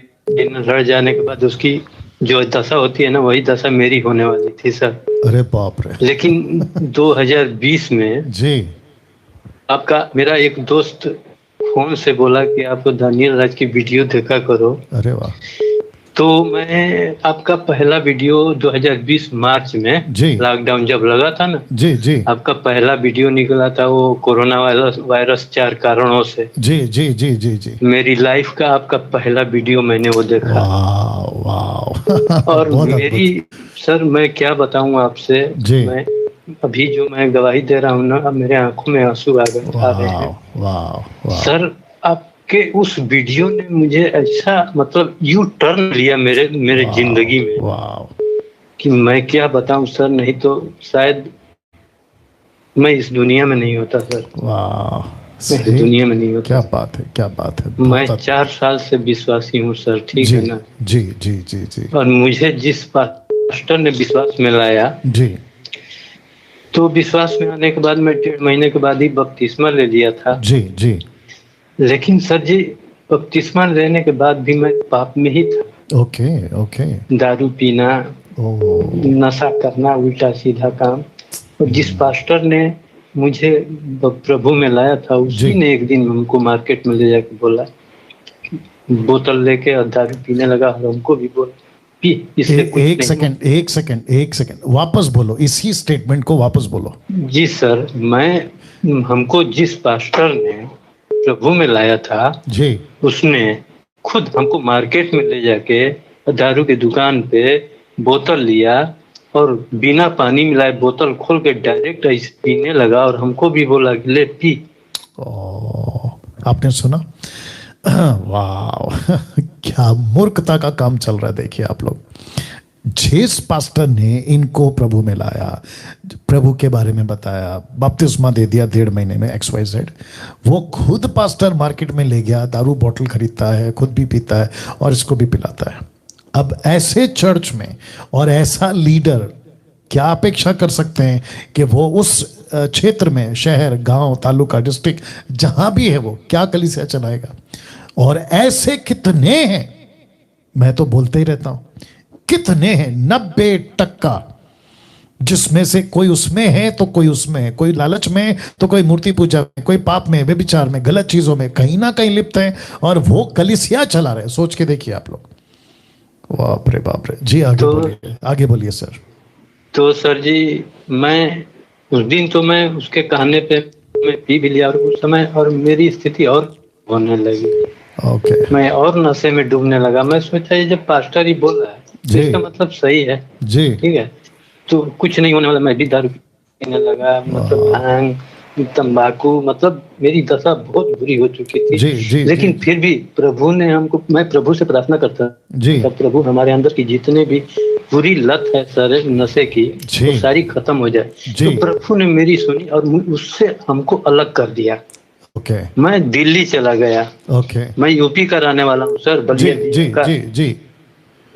लड़ जाने के बाद उसकी जो दशा होती है ना, वही दशा मेरी होने वाली थी सर। अरे बाप रे। लेकिन 2020 में जी आपका मेरा एक दोस्त फोन से बोला कि आपको दानियल राज की वीडियो देखा करो। अरे वाह। तो मैं आपका पहला वीडियो 2020 मार्च में, लॉकडाउन जब लगा था ना, जी जी, आपका पहला वीडियो निकला था, वो कोरोना वायरस 4 कारणों से। जी जी जी जी जी, मेरी लाइफ का आपका पहला वीडियो मैंने वो देखा। वाह। और मेरी सर मैं क्या बताऊं आपसे, मैं अभी जो मैं गवाही दे रहा हूँ ना, मेरे आंखों में आंसू आ रहे हैं सर। आपके उस वीडियो ने मुझे ऐसा मतलब यू टर्न लिया मेरे जिंदगी में कि मैं क्या बताऊं सर, नहीं तो शायद मैं इस दुनिया में नहीं होता सर। वाह, दुनिया में नहीं होता। क्या बात है, क्या बात है। मैं 4 साल से विश्वासी हूँ सर, ठीक है ना। जी जी जी जी। और मुझे जिस पास्टर ने विश्वास में लाया जी, तो विश्वास में आने के बाद मैं 1.5 महीने के बाद ही बपतिस्मा ले लिया था। जी जी। लेकिन सर जी, बपतिस्मा लेने के बाद भी मैं पाप में ही था। Okay okay. दारू पीना, नशा करना, उल्टा सीधा काम। और जिस पास्टर ने मुझे प्रभु में लाया था, उसी ने एक दिन हमको मार्केट में ले जाके बोला, बोतल लेके दारू पीने लगा और हमको भी बोला पी। एक सेकंड वापस बोलो, इसी स्टेटमेंट को वापस बोलो। जी सर, हमको जिस पास्टर ने प्रभु में लाया था जी, उसने खुद हमको मार्केट में ले जाके दारू की दुकान पे बोतल लिया और बिना पानी मिलाए बोतल खोल के डायरेक्ट ऐसे पीने लगा और हमको भी बोला कि ले पी। आपने सुना? वाह, क्या मूर्खता का काम चल रहा है। देखिए आप लोग, जिस पास्टर ने इनको प्रभु में लाया, प्रभु के बारे में बताया, बपतिस्मा दे दिया 1.5 महीने में XYZ, वो खुद पास्टर मार्केट में ले गया, दारू बोतल खरीदता है, खुद भी पीता है और इसको भी पिलाता है। अब ऐसे चर्च में और ऐसा लीडर क्या अपेक्षा कर सकते हैं कि वो उस क्षेत्र में, शहर, गांव, तालुका, डिस्ट्रिक्ट, जहां भी है, वो क्या कलीसिया चलाएगा? और ऐसे कितने हैं, मैं तो बोलते ही रहता हूं, कितने हैं, 90%, जिसमें से कोई उसमें है तो कोई उसमें है, कोई लालच में है तो कोई मूर्ति पूजा में, कोई पाप में, व्यभिचार में, गलत चीजों में कहीं ना कहीं लिप्त है और वो कलीसिया चला रहे हैं। सोच के देखिए आप लोग। बाप रे बाप रे। जी आगे बोलिए सर। तो सर जी, मैं उस दिन तो मैं उसके कहने पे मैं पी भी लिया और उस समय और मेरी स्थिति और होने लगी। मैं और नशे में डूबने लगा। मैं सोचा ये जब पास्टर ही बोल रहा है तो इसका मतलब सही है जी, ठीक है, तो कुछ नहीं होने वाला। मैं भी दारू पीने लगा, मतलब भांग, तंबाकू, मतलब मेरी दशा बहुत बुरी हो चुकी थी जी, लेकिन फिर भी प्रभु ने हमको, मैं प्रभु से प्रार्थना करता जी, तब प्रभु हमारे अंदर की जितने भी बुरी लत है सर नशे की, वो सारी खत्म हो जाए। तो प्रभु ने मेरी सुनी और उससे हमको अलग कर दिया। मैं दिल्ली चला गया। मैं यूपी का रहने वाला हूँ सर, बलिया जी।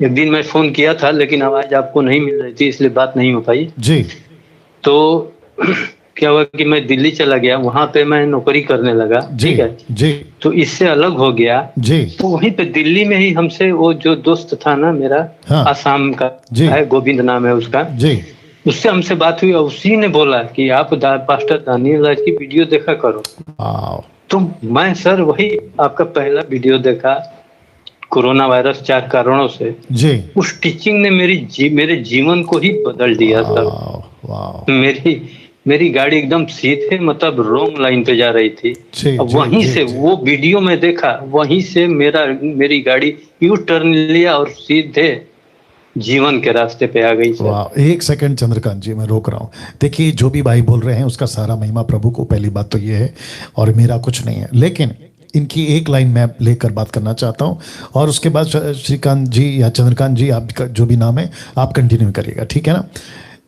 एक दिन मैं फोन किया था लेकिन आवाज आपको नहीं मिल रही थी, इसलिए बात नहीं हो पाई जी। तो क्या हुआ कि मैं दिल्ली चला गया, वहां पे मैं नौकरी करने लगा, ठीक है जी। तो इससे अलग हो गया जी। तो वहीं पे दिल्ली में ही हमसे वो जो दोस्त था ना मेरा, आसाम का है, गोविंद नाम है उसका जी, उससे हमसे बात हुई और उसी ने बोला कि आप पास्टर दानियल राज की वीडियो देखा करो। तो मैं सर वही आपका पहला वीडियो देखा, कोरोना वायरस 4 कारणों से जी। उस टीचिंग ने मेरे जीवन को ही बदल दिया सर। मेरी गाड़ी एकदम सीधे, मतलब रॉन्ग लाइन पे जा रही थी। वहीं से वो वीडियो में देखा, वहीं से मेरी गाड़ी यू टर्न लिया और सीधे जीवन के रास्ते पे आ गई। वाह, एक सेकंड चंद्रकांत जी, मैं रोक रहा हूँ। देखिए, जो भी भाई बोल रहे हैं उसका सारा महिमा प्रभु को। पहली बात तो ये है, और मेरा कुछ नहीं है, लेकिन इनकी एक लाइन मैं लेकर बात करना चाहता हूँ और उसके बाद श्रीकांत जी या चंद्रकांत जी, आपका जो भी नाम है, आप कंटिन्यू करिएगा, ठीक है ना।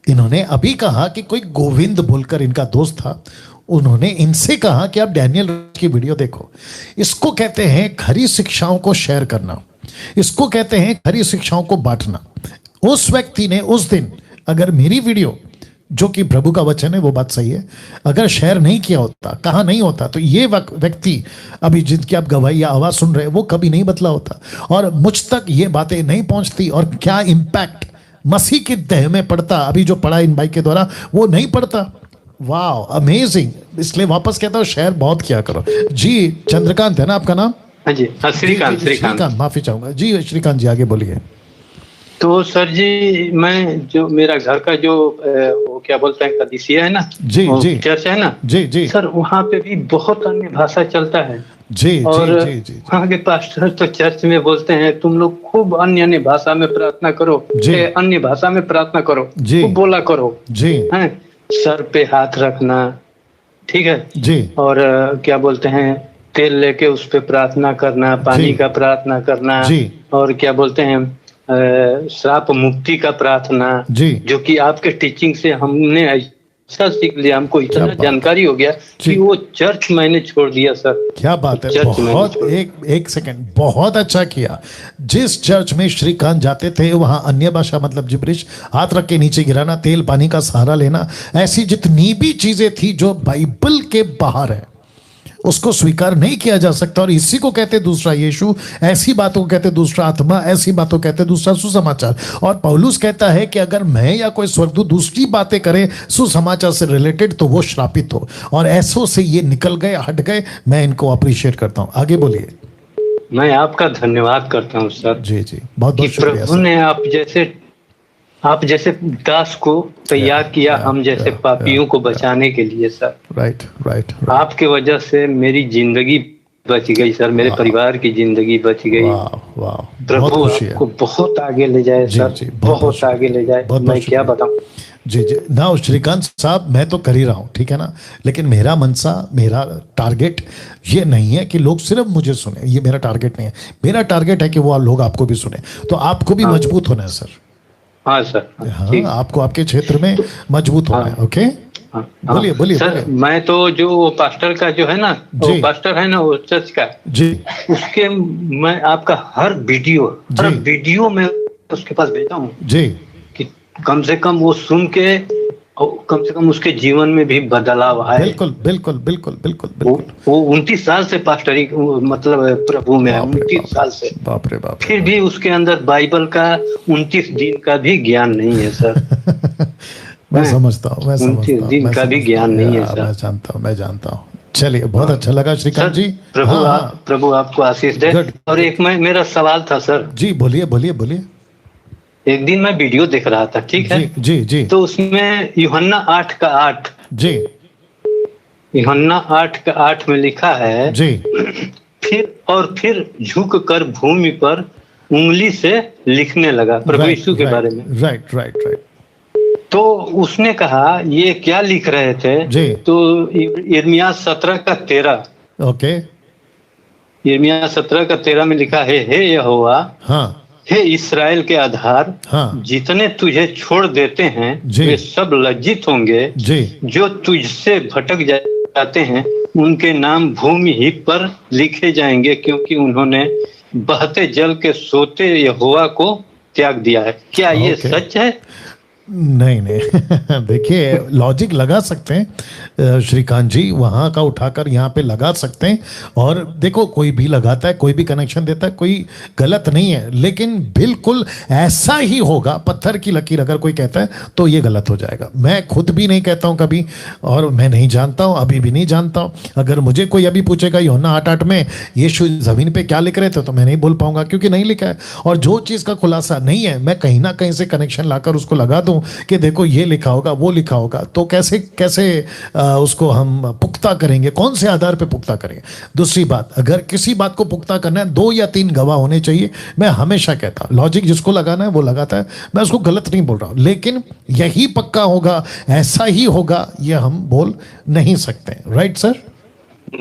इन्होंने अभी कहा कि कोई गोविंद बोलकर इनका दोस्त था, उन्होंने इनसे कहा कि आप डैनियल की वीडियो देखो। इसको कहते हैं खरी शिक्षाओं को शेयर करना, इसको कहते हैं खरी शिक्षाओं को बांटना। उस व्यक्ति ने उस दिन अगर मेरी वीडियो, जो कि प्रभु का वचन है, वो बात सही है, अगर शेयर नहीं किया होता, कहा नहीं होता, तो ये व्यक्ति अभी जिनकी आप गवाही या आवाज सुन रहे हैं, वो कभी नहीं बदला होता और मुझ तक ये बातें नहीं पहुंचती। और क्या इम्पैक्ट मसीह के देह में पड़ता, अभी जो पड़ा इन भाई के द्वारा, वो नहीं पड़ता। वाह, अमेजिंग। इसलिए वापस कहता हूँ, शेयर बहुत किया करो जी। चंद्रकांत है ना आपका नाम? हाँ जी, श्रीकांत, माफी चाहूंगा जी। श्रीकांत जी आगे बोलिए। तो सर जी, मैं जो मेरा घर का जो वो क्या बोलते हैं, कलीसिया है ना जी, चर्च है ना जी सर, वहाँ पे भी बहुत अन्य भाषा चलता है जी। और वहाँ के पास्टर तो चर्च में बोलते हैं, तुम लोग खूब अन्य भाषा में प्रार्थना करो, अन्य भाषा में प्रार्थना करो, खूब बोला करो जी। है, सर पे हाथ रखना, ठीक है जी। और क्या बोलते हैं, तेल लेके उस पे प्रार्थना करना, पानी का प्रार्थना करना, और क्या बोलते हैं, श्राप मुक्ति का प्रार्थना जी, जो कि आपके टीचिंग से हमने ऐसा सीख लिया, हमको इतना जानकारी हो गया कि वो चर्च मैंने छोड़ दिया सर। क्या बात है, बहुत एक सेकंड, बहुत अच्छा किया। जिस चर्च में श्रीकांत जाते थे, वहां अन्य भाषा मतलब जिब्रिश, हाथ रख के नीचे गिराना, तेल पानी का सहारा लेना, ऐसी जितनी भी चीजें थी जो बाइबल के बाहर है, उसको स्वीकार नहीं किया जा सकता। और इसी को कहते दूसरा यीशु, ऐसी बातों को कहते दूसरा आत्मा, ऐसी बातों को कहते दूसरा सुसमाचार। और पौलुस कहता है कि अगर मैं या कोई स्वर्गदूत दूसरी बातें करे सुसमाचार से रिलेटेड तो वो श्रापित हो। और ऐसों से ये निकल गए, हट गए। मैं इनको अप्रिशिएट करता हूँ। आगे बोलिए। मैं आपका धन्यवाद करता हूँ सर। जी जी, बहुत बहुत शुक्रिया। प्रभु ने आप जैसे दास को तैयार किया, हम जैसे पापियों को बचाने के लिए सर। राइट। आपके वजह से मेरी जिंदगी बच गई सर, मेरे परिवार की जिंदगी बच गई। प्रभु आपको बहुत आगे ले जाए सर, बहुत आगे ले जाए। मैं क्या बताऊं। जी जी ना श्रीकांत साहब, मैं तो कर ही रहा हूँ, ठीक है ना, लेकिन मेरा मनसा, मेरा टारगेट ये नहीं है कि लोग सिर्फ मुझे सुने। ये मेरा टारगेट नहीं है। मेरा टारगेट है कि वो लोग आपको भी सुने। तो आपको भी मजबूत होना है सर। हाँ सर। हाँ, आपको आपके क्षेत्र में मजबूत होना है। ओके, बोलिए सर। मैं तो जो पास्टर का जो है ना, वो पास्टर है ना, वो चर्च का जी, उसके मैं आपका हर वीडियो में उसके पास भेजता हूँ जी, कि कम से कम वो सुन के कम से कम उसके जीवन में भी बदलाव आए। बिल्कुल। वो 29 साल से पास्टरी मतलब प्रभु में है, 29 साल से। बाप रे बाप। फिर भी उसके अंदर बाइबल का 29 दिन का भी ज्ञान नहीं है सर। मैं समझता हूँ 29 दिन का भी ज्ञान नहीं है सर। मैं जानता हूँ। चलिए, बहुत अच्छा लगा श्रीकांत जी। प्रभु आपको आशीष दे। और एक मेरा सवाल था सर। जी बोलिए। एक दिन मैं वीडियो देख रहा था, ठीक है जी। तो उसमें यूहन्ना 8:8 जी, यूहन्ना 8:8 में लिखा है जी, फिर झुक कर भूमि पर उंगली से लिखने लगा प्रभु यीशु के बारे में। राइट। तो उसने कहा ये क्या लिख रहे थे जी। तो यिर्मयाह 17:13, ओके, यिर्मयाह 17:13 में लिखा है, हे यहोवा, हाँ, हे इस्राएल के आधार, हाँ, जितने तुझे छोड़ देते हैं वे सब लज्जित होंगे। जो तुझसे भटक जाते हैं उनके नाम भूमि ही पर लिखे जाएंगे, क्योंकि उन्होंने बहते जल के सोते यहोवा को त्याग दिया है। क्या ये सच है? नहीं देखिए, लॉजिक लगा सकते हैं श्रीकांत जी, वहाँ का उठाकर यहाँ पे लगा सकते हैं। और देखो, कोई भी लगाता है, कोई भी कनेक्शन देता है, कोई गलत नहीं है। लेकिन बिल्कुल ऐसा ही होगा, पत्थर की लकीर अगर कोई कहता है तो ये गलत हो जाएगा। मैं खुद भी नहीं कहता हूँ कभी, और मैं नहीं जानता हूँ, अभी भी नहीं जानता हूँ। अगर मुझे कोई अभी पूछेगा यूहन्ना 8:8 में यीशु जमीन पे क्या लिख रहे थे, तो मैं नहीं बोल पाऊंगा, क्योंकि नहीं लिखा है। और जो चीज़ का खुलासा नहीं है, मैं कहीं ना कहीं से कनेक्शन लाकर उसको लगा दूं कि देखो ये लिखा होगा, वो लिखा होगा, तो कैसे उसको हम पुख्ता करेंगे? कौन से आधार पे पुख्ता करेंगे? दूसरी बात, अगर किसी बात को पुख्ता करना है 2 या 3 गवाह होने चाहिए। मैं हमेशा कहता हूं, लॉजिक जिसको लगाना है वो लगाता है, मैं उसको गलत नहीं बोल रहा हूं। लेकिन यही पक्का होगा, ऐसा ही होगा, ये हम बोल नहीं सकते। Right sir?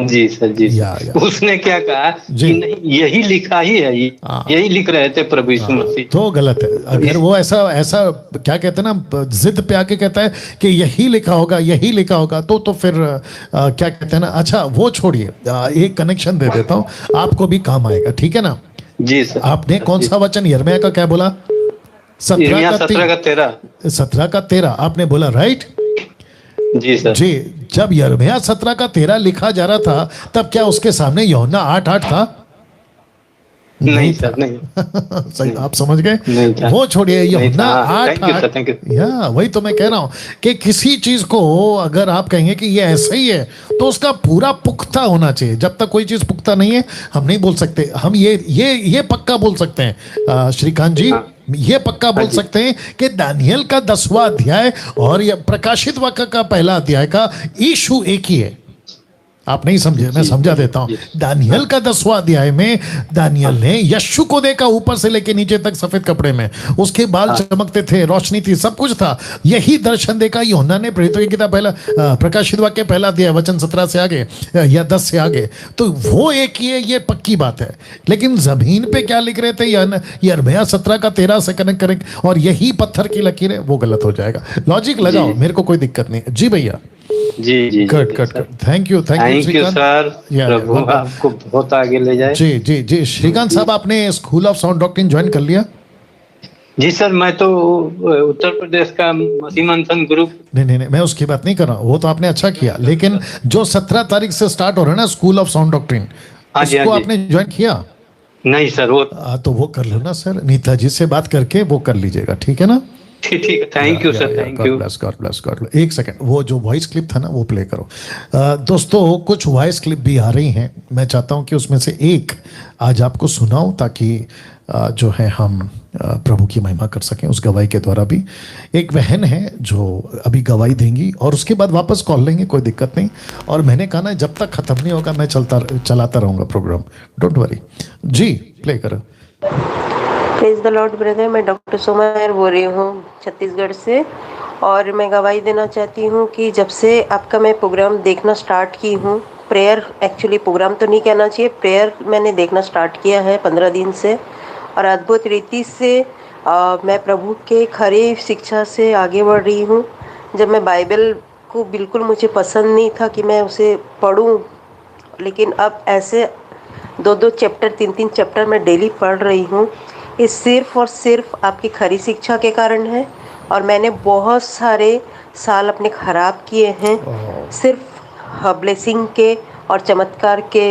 जी सर, जी या। उसने क्या कहा कि नहीं, यही लिखा ही है, यही लिख रहे थे प्रभु यीशु मसीह। तो गलत है। अगर वो ऐसा क्या कहते हैं ना, जिद पे आके कहता है कि यही लिखा होगा, तो फिर क्या कहते हैं ना। अच्छा, वो छोड़िए, एक कनेक्शन दे देता हूँ, आपको भी काम आएगा, ठीक है ना? जी सर। आपने कौन सा वचन, यिर्मयाह का क्या बोला? 17:13 आपने बोला, राइट? जी सर। जी, जब यिर्मयाह 17:13 लिखा जा रहा था, तब क्या उसके सामने यूहन्ना 8:8 था? नहीं सर, नहीं। सही, आप समझ गए। वो छोड़िए, यूहन्ना 8:8। या वही तो मैं कह रहा हूँ कि किसी चीज को अगर आप कहेंगे कि ये ऐसा ही है, तो उसका पूरा पुख्ता होना चाहिए। जब तक कोई चीज पुख्ता नहीं है, हम नहीं बोल सकते। हम ये पक्का बोल सकते हैं श्रीकांत जी, ये पक्का बोल सकते हैं कि दानियल का 10वां अध्याय और ये प्रकाशित वाक्य का पहला अध्याय का यीशु एक ही है। आप नहीं समझे, मैं समझा देता हूं। दानियल का 10वां अध्याय में दानियल ने यीशु को देखा, ऊपर से लेके नीचे तक सफेद कपड़े में, उसके बाल चमकते थे, रोशनी थी, सब कुछ था। यही दर्शन देखा यूहन्ना ने प्रेरितों की किताब पहला प्रकाशित वाक्य पहला अध्याय वचन 17 से आगे या 10 से आगे। तो वो एक ही है, ये पक्की बात है। लेकिन जमीन पे क्या लिख रहे थे यिर्मयाह 17:13 से कनेक्ट करें और यही पत्थर की लकीर है, वो गलत हो जाएगा। लॉजिक लगाओ, मेरे को कोई दिक्कत नहीं। जी भैया। जी गुड। Thank you sir. प्रभु आपको बहुत आगे ले जाए। जी। श्रीकांत साहब, आपने school of sound doctrine join कर लिया? जी सर, मैं तो उत्तर प्रदेश का मसीह मंथन ग्रुप। नहीं, मैं उसकी बात नहीं कर रहा हूँ, वो तो आपने अच्छा किया, लेकिन जो 17 तारीख से स्टार्ट हो रहा है ना स्कूल ऑफ साउंड डॉक्ट्रिन, उसको आपने ज्वाइन किया? नहीं सर, वो तो वो कर लो ना सर, नीता जी से बात करके वो कर लीजिएगा, ठीक है ना? ठीक है, thank you sir, thank you. God bless. एक सेकंड, वो जो वॉइस क्लिप था ना वो प्ले करो। दोस्तों, कुछ वॉइस क्लिप भी आ रही हैं, मैं चाहता हूं कि उसमें से एक आज आपको सुनाऊं, ताकि जो है हम प्रभु की महिमा कर सकें उस गवाही के द्वारा भी। एक बहन है जो अभी गवाही देंगी और उसके बाद वापस कॉल लेंगे, कोई दिक्कत नहीं। और मैंने कहा ना, जब तक खत्म नहीं होगा मैं चलाता रहूंगा प्रोग्राम, डोंट वरी। जी, प्ले करो। प्रेज द लॉर्ड ब्रदर, मैं डॉक्टर सोमा बोल रही हूँ छत्तीसगढ़ से, और मैं गवाही देना चाहती हूँ कि जब से आपका मैं प्रोग्राम देखना स्टार्ट की हूँ, प्रेयर, एक्चुअली प्रोग्राम तो नहीं कहना चाहिए, प्रेयर मैंने देखना स्टार्ट किया है 15 दिन से, और अद्भुत रीति से मैं प्रभु के खरे शिक्षा से आगे बढ़ रही हूँ। जब मैं बाइबल को बिल्कुल मुझे पसंद नहीं था कि मैं उसे पढूं, लेकिन अब ऐसे 2-2 चैप्टर 3-3 चैप्टर मैं डेली पढ़ रही हूँ। ये सिर्फ और सिर्फ आपकी खरी शिक्षा के कारण है, और मैंने बहुत सारे साल अपने खराब किए हैं सिर्फ ब्लेसिंग के और चमत्कार के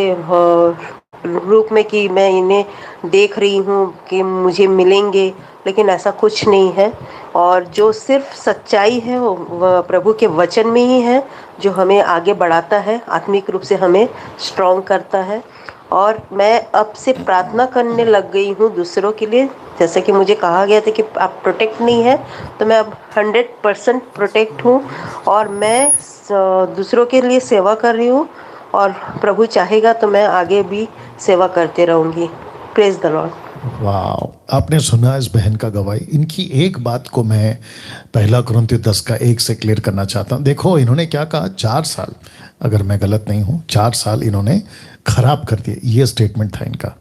रूप में, कि मैं इन्हें देख रही हूँ कि मुझे मिलेंगे, लेकिन ऐसा कुछ नहीं है। और जो सिर्फ सच्चाई है वो प्रभु के वचन में ही है, जो हमें आगे बढ़ाता है, आत्मिक रूप से हमें स्ट्रॉन्ग करता है। और मैं अब से प्रार्थना करने लग गई हूँ दूसरों के लिए, जैसे कि मुझे कहा गया था कि आप प्रोटेक्ट नहीं है, तो मैं अब 100% प्रोटेक्ट हूँ, और मैं दूसरों के लिए सेवा कर रही हूँ, और प्रभु चाहेगा तो मैं आगे भी सेवा करते रहूँगी। Praise the Lord. वाह, आपने सुना इस बहन का गवाही। इनकी एक बात को मैं 1 कुरिन्थियों 10:1 से क्लियर करना चाहता हूँ। देखो इन्होंने क्या कहा, 4 साल, अगर मैं गलत नहीं हूँ, 4 साल इन्होंने खराब कर दिए, ये स्टेटमेंट था इनका।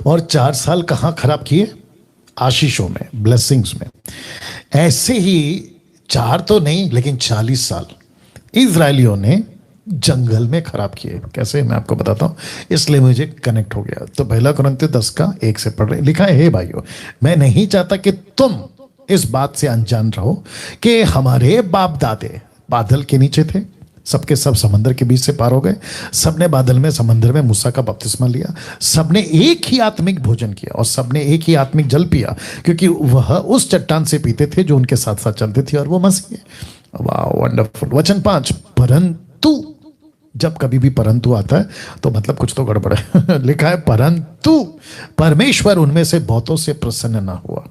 और 4 साल कहाँ खराब किए? आशीषों में, ब्लेसिंग्स में। ऐसे ही 4 तो नहीं, लेकिन 40 साल इजरायलियों ने जंगल में खराब किए। कैसे, मैं आपको बताता हूं, इसलिए मुझे कनेक्ट हो गया। तो 1 कुरिन्थियों 10:1 से पढ़ रहे, लिखा है, हे भाइयों, मैं नहीं चाहता कि तुम इस बात से अनजान रहो कि हमारे बाप दादे बादल के नीचे थे, सबके सब समंदर के बीच से पार हो गए, सबने बादल में, समंदर में मूसा का बपतिस्मा लिया, सबने एक ही आत्मिक भोजन किया और सबने एक ही आत्मिक जल पिया, क्योंकि वह उस चट्टान से पीते थे जो उनके साथ साथ चलते थे, और वो मसीह है। वाह, वंडरफुल। वचन 5, परंतु, जब कभी भी परंतु आता है तो मतलब कुछ तो गड़बड़ है। लिखा है, परंतु परमेश्वर उनमें से बहुतों से प्रसन्न ना हुआ,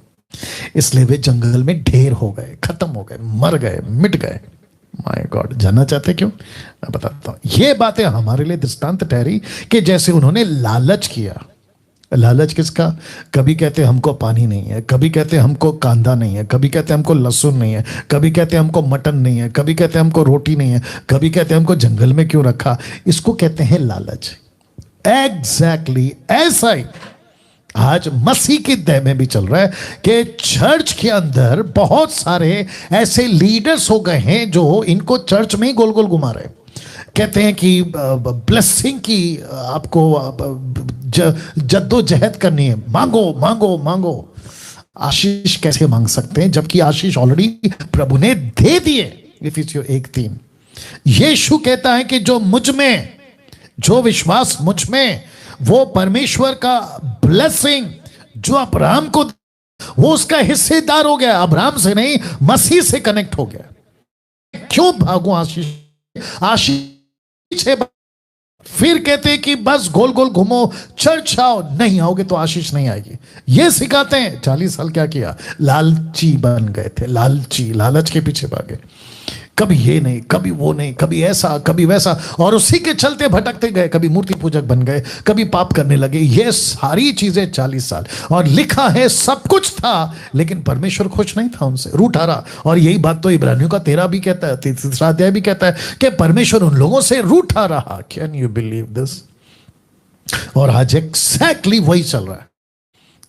इसलिए वे जंगल में ढेर हो गए, खत्म हो गए, मर गए, मिट गए। माय गॉड, जानना चाहते क्यों? मैं बताता हूं। ये बातें हमारे लिए दृष्टांत ठहरी कि जैसे उन्होंने लालच किया। लालच किसका? कभी कहते हमको पानी नहीं है, कभी कहते हमको कांदा नहीं है, कभी कहते हमको लहसुन नहीं है, कभी कहते हमको मटन नहीं है, कभी कहते हमको रोटी नहीं है, कभी कहते हमको जंगल में क्यों रखा। इसको कहते हैं लालच। एग्जैक्टली ऐसा ही आज मसीह की देह में भी चल रहा है कि चर्च के अंदर बहुत सारे ऐसे लीडर्स हो गए हैं जो इनको चर्च में ही गोल गोल घुमा रहे हैं। कहते हैं कि ब्लेसिंग की आपको जद्दोजहद करनी है, मांगो मांगो मांगो। आशीष कैसे मांग सकते हैं जबकि आशीष ऑलरेडी प्रभु ने दे दिए। इफिसियों 1:3 यीशु कहता है कि जो मुझ में, जो विश्वास मुझ में, वो परमेश्वर का ब्लेसिंग जो अब्राहम को, वो उसका हिस्सेदार हो गया। अब्राहम से नहीं, मसीह से कनेक्ट हो गया। क्यों भागो आशीष? आशीष फिर कहते हैं कि बस गोल गोल घूमो, चर्च आओ, नहीं आओगे तो आशीष नहीं आएगी। ये सिखाते हैं। 40 साल क्या किया? लालची बन गए थे, लालची, लालच के पीछे भागे। कभी ये नहीं, कभी वो नहीं, कभी ऐसा, कभी वैसा, और उसी के चलते भटकते गए। कभी मूर्ति पूजक बन गए, कभी पाप करने लगे। ये सारी चीजें 40 साल। और लिखा है सब कुछ था, लेकिन परमेश्वर खुश नहीं था उनसे, रूठा रहा। और यही बात तो इब्रानियों का 13 भी कहता है, 3 अध्याय भी कहता है कि परमेश्वर उन लोगों से रूठा रहा। Can you believe this? और आज एग्जैक्टली वही चल रहा है।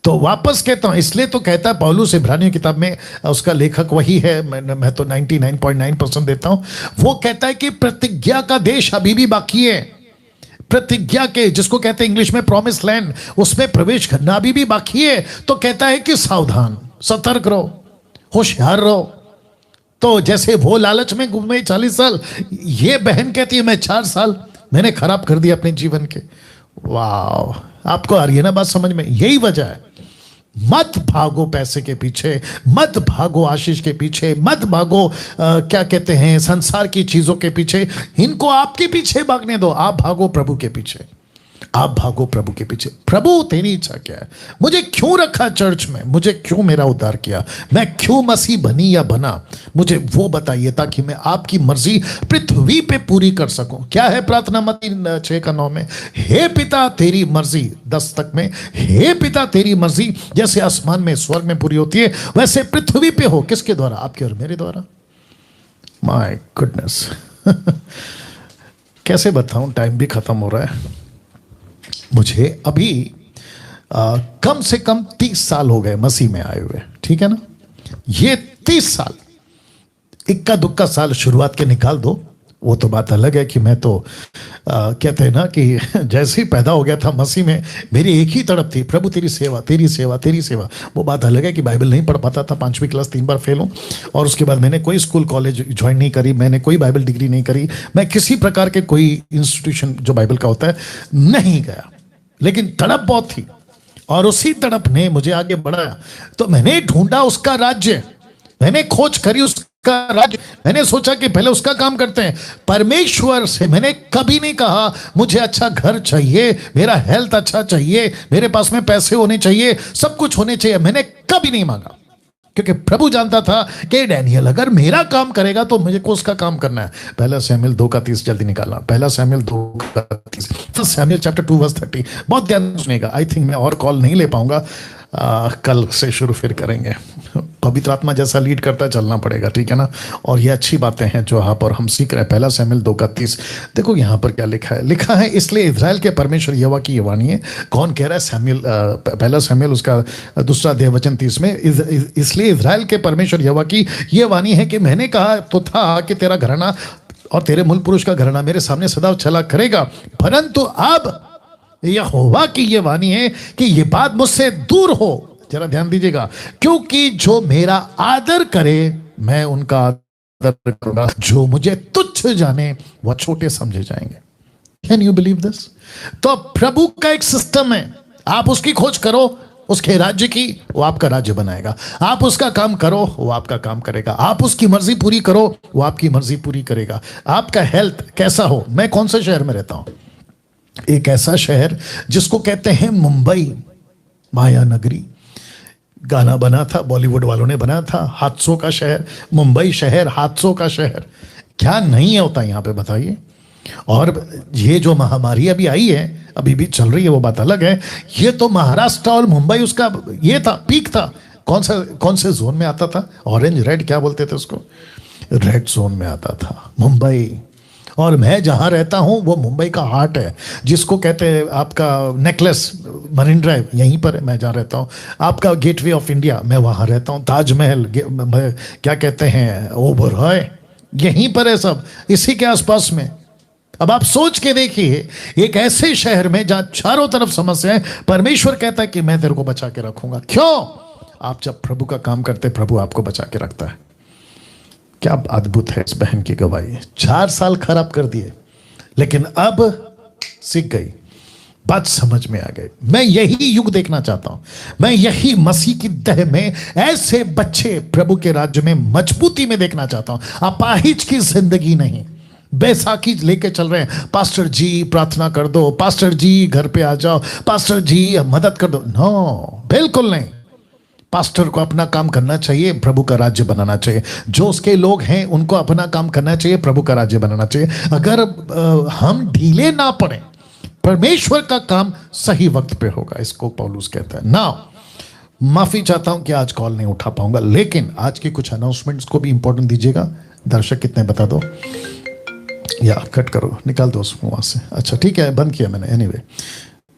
तो वापस कहता हूं, इसलिए तो कहता है पौलुस इब्रानियों किताब में, उसका लेखक वही है, मैं तो 99.9% देता हूं। वो कहता है कि प्रतिज्ञा का देश अभी भी बाकी है। प्रतिज्ञा के, जिसको कहते हैं इंग्लिश में प्रॉमिस लैंड, उसमें प्रवेश करना अभी भी बाकी है। तो कहता है कि सावधान, सतर्क रहो, होशियार रहो। तो जैसे वो लालच में घूमे 40 साल, ये बहन कहती है मैं 4 साल मैंने खराब कर दिया अपने जीवन के। वाह, आपको आ रही है ना बात समझ में? यही वजह है, मत भागो पैसे के पीछे, मत भागो आशीष के पीछे, मत भागो क्या कहते हैं संसार की चीजों के पीछे। इनको आपके पीछे भागने दो, आप भागो प्रभु के पीछे, आप भागो प्रभु के पीछे। प्रभु तेरी इच्छा क्या है? मुझे क्यों रखा चर्च में? मुझे क्यों मेरा उद्धार किया? मैं क्यों मसीह बनी या बना? मुझे वो बताइए ताकि मैं आपकी मर्जी पृथ्वी पे पूरी कर सकूं। क्या है प्रार्थना मत्ती 6:9 में? हे पिता तेरी मर्जी, 10 तक में, हे पिता तेरी मर्जी जैसे आसमान में स्वर्ग में पूरी होती है वैसे पृथ्वी पे हो। किसके द्वारा? आपके और मेरे द्वारा। माय गुडनेस कैसे बताऊं, टाइम भी खत्म हो रहा है। मुझे अभी कम से कम 30 साल हो गए मसीह में आए हुए, ठीक है ना? ये 30 साल, इक्का दुक्का साल शुरुआत के निकाल दो, वो तो बात अलग है कि मैं तो कहते हैं ना कि जैसे ही पैदा हो गया था मसीह में, मेरी एक ही तड़प थी, प्रभु तेरी सेवा, तेरी सेवा, तेरी सेवा। वो बात अलग है कि बाइबल नहीं पढ़ पाता था, 5वीं क्लास 3 बार फेल हूँ, और उसके बाद मैंने कोई स्कूल कॉलेज ज्वाइन नहीं करी, मैंने कोई बाइबल डिग्री नहीं करी, मैं किसी प्रकार के कोई इंस्टीट्यूशन जो बाइबल का होता है नहीं गया, लेकिन तड़प बहुत थी और उसी तड़प ने मुझे आगे बढ़ाया। तो मैंने ढूंढा उसका राज्य, मैंने खोज करी उसका राज्य, मैंने सोचा कि पहले उसका काम करते हैं। परमेश्वर से मैंने कभी नहीं कहा मुझे अच्छा घर चाहिए, मेरा हेल्थ अच्छा चाहिए, मेरे पास में पैसे होने चाहिए, सब कुछ होने चाहिए, मैंने कभी नहीं मांगा, क्योंकि प्रभु जानता था कि डैनियल अगर मेरा काम करेगा तो मुझे को उसका काम करना है। पहला शमूएल 2:30 जल्दी निकालना, पहला शमूएल 2:30, फर्स्ट शमूएल चैप्टर 2 वर्स 30। बहुत ध्यान सुनेगा। आई थिंक मैं और कॉल नहीं ले पाऊंगा, कल से शुरू फिर करेंगे। पवित्र आत्मा जैसा लीड करता चलना पड़ेगा, ठीक है ना? और ये अच्छी बातें हैं जो यहाँ पर हम सीख रहे हैं। पहला शमूएल 2:30 देखो यहाँ पर क्या लिखा है। लिखा है इसलिए इजराइल के परमेश्वर यहोवा की ये वाणी है। कौन कह रहा है? शमूएल, पहला शमूएल उसका 2 अध्याय वचन 30 में, इसलिए इजराइल के परमेश्वर यहोवा की ये वाणी है कि मैंने कहा तो था कि तेरा घराना और तेरे मूल पुरुष का घराना मेरे सामने सदा चला करेगा, परंतु अब यहोवा की ये वाणी है कि ये बात मुझसे दूर हो। जरा ध्यान दीजिएगा, क्योंकि जो मेरा आदर करे मैं उनका आदर करूंगा, जो मुझे तुच्छ जाने वह छोटे समझे जाएंगे। Can you believe this? तो प्रभु का एक सिस्टम है, आप उसकी खोज करो, उसके राज्य की, वो आपका राज्य बनाएगा। आप उसका काम करो, वो आपका काम करेगा। आप उसकी मर्जी पूरी करो, वो आपकी मर्जी पूरी करेगा। आपका हेल्थ कैसा हो? मैं कौन से शहर में रहता हूं? एक ऐसा शहर जिसको कहते हैं मुंबई माया नगरी। गाना बना था, बॉलीवुड वालों ने बनाया था, हादसों का शहर, मुंबई शहर हादसों का शहर। क्या नहीं होता यहाँ पे बताइए? और ये जो महामारी अभी आई है, अभी भी चल रही है, वो बात अलग है। ये तो महाराष्ट्र और मुंबई उसका ये था, पीक था। कौन से जोन में आता था? ऑरेंज रेड क्या बोलते थे उसको? रेड जोन में आता था मुंबई। और मैं जहां रहता हूं वो मुंबई का हार्ट है, जिसको कहते हैं आपका नेकलेस, मरीन ड्राइव यहीं पर है मैं जहां रहता हूं। आपका गेटवे ऑफ इंडिया, मैं वहां रहता हूं। ताजमहल, क्या कहते हैं, ओबरॉय, यहीं पर है सब, इसी के आसपास में। अब आप सोच के देखिए, एक ऐसे शहर में जहां चारों तरफ समस्या है, परमेश्वर कहता है कि मैं तेरे को बचा के रखूंगा। क्यों? आप जब प्रभु का काम करते, प्रभु आपको बचा के रखता है। क्या अद्भुत है इस बहन की गवाही। 4 साल खराब कर दिए, लेकिन अब सीख गई, बात समझ में आ गई। मैं यही युग देखना चाहता हूं, मैं यही मसीह की तह में ऐसे बच्चे प्रभु के राज्य में मजबूती में देखना चाहता हूं। अपाहिज की जिंदगी नहीं, बैसाखी लेके चल रहे हैं, पास्टर जी प्रार्थना कर दो, पास्टर जी घर पे आ जाओ, पास्टर जी मदद कर दो। नो, बिल्कुल नहीं। पास्टर को अपना काम करना चाहिए, प्रभु का राज्य बनाना चाहिए। जो उसके लोग हैं उनको अपना काम करना चाहिए, प्रभु का राज्य बनाना चाहिए। अगर हम ढीले ना पड़े, परमेश्वर का काम सही वक्त पे होगा, इसको पौलुस कहता है ना। माफी चाहता हूं कि आज कॉल नहीं उठा पाऊंगा, लेकिन आज की कुछ अनाउंसमेंट्स को भी इंपॉर्टेंट दीजिएगा। दर्शक कितने बता दो, या कट करो, निकाल दो वहां से। अच्छा ठीक है, बंद किया मैंने। एनीवे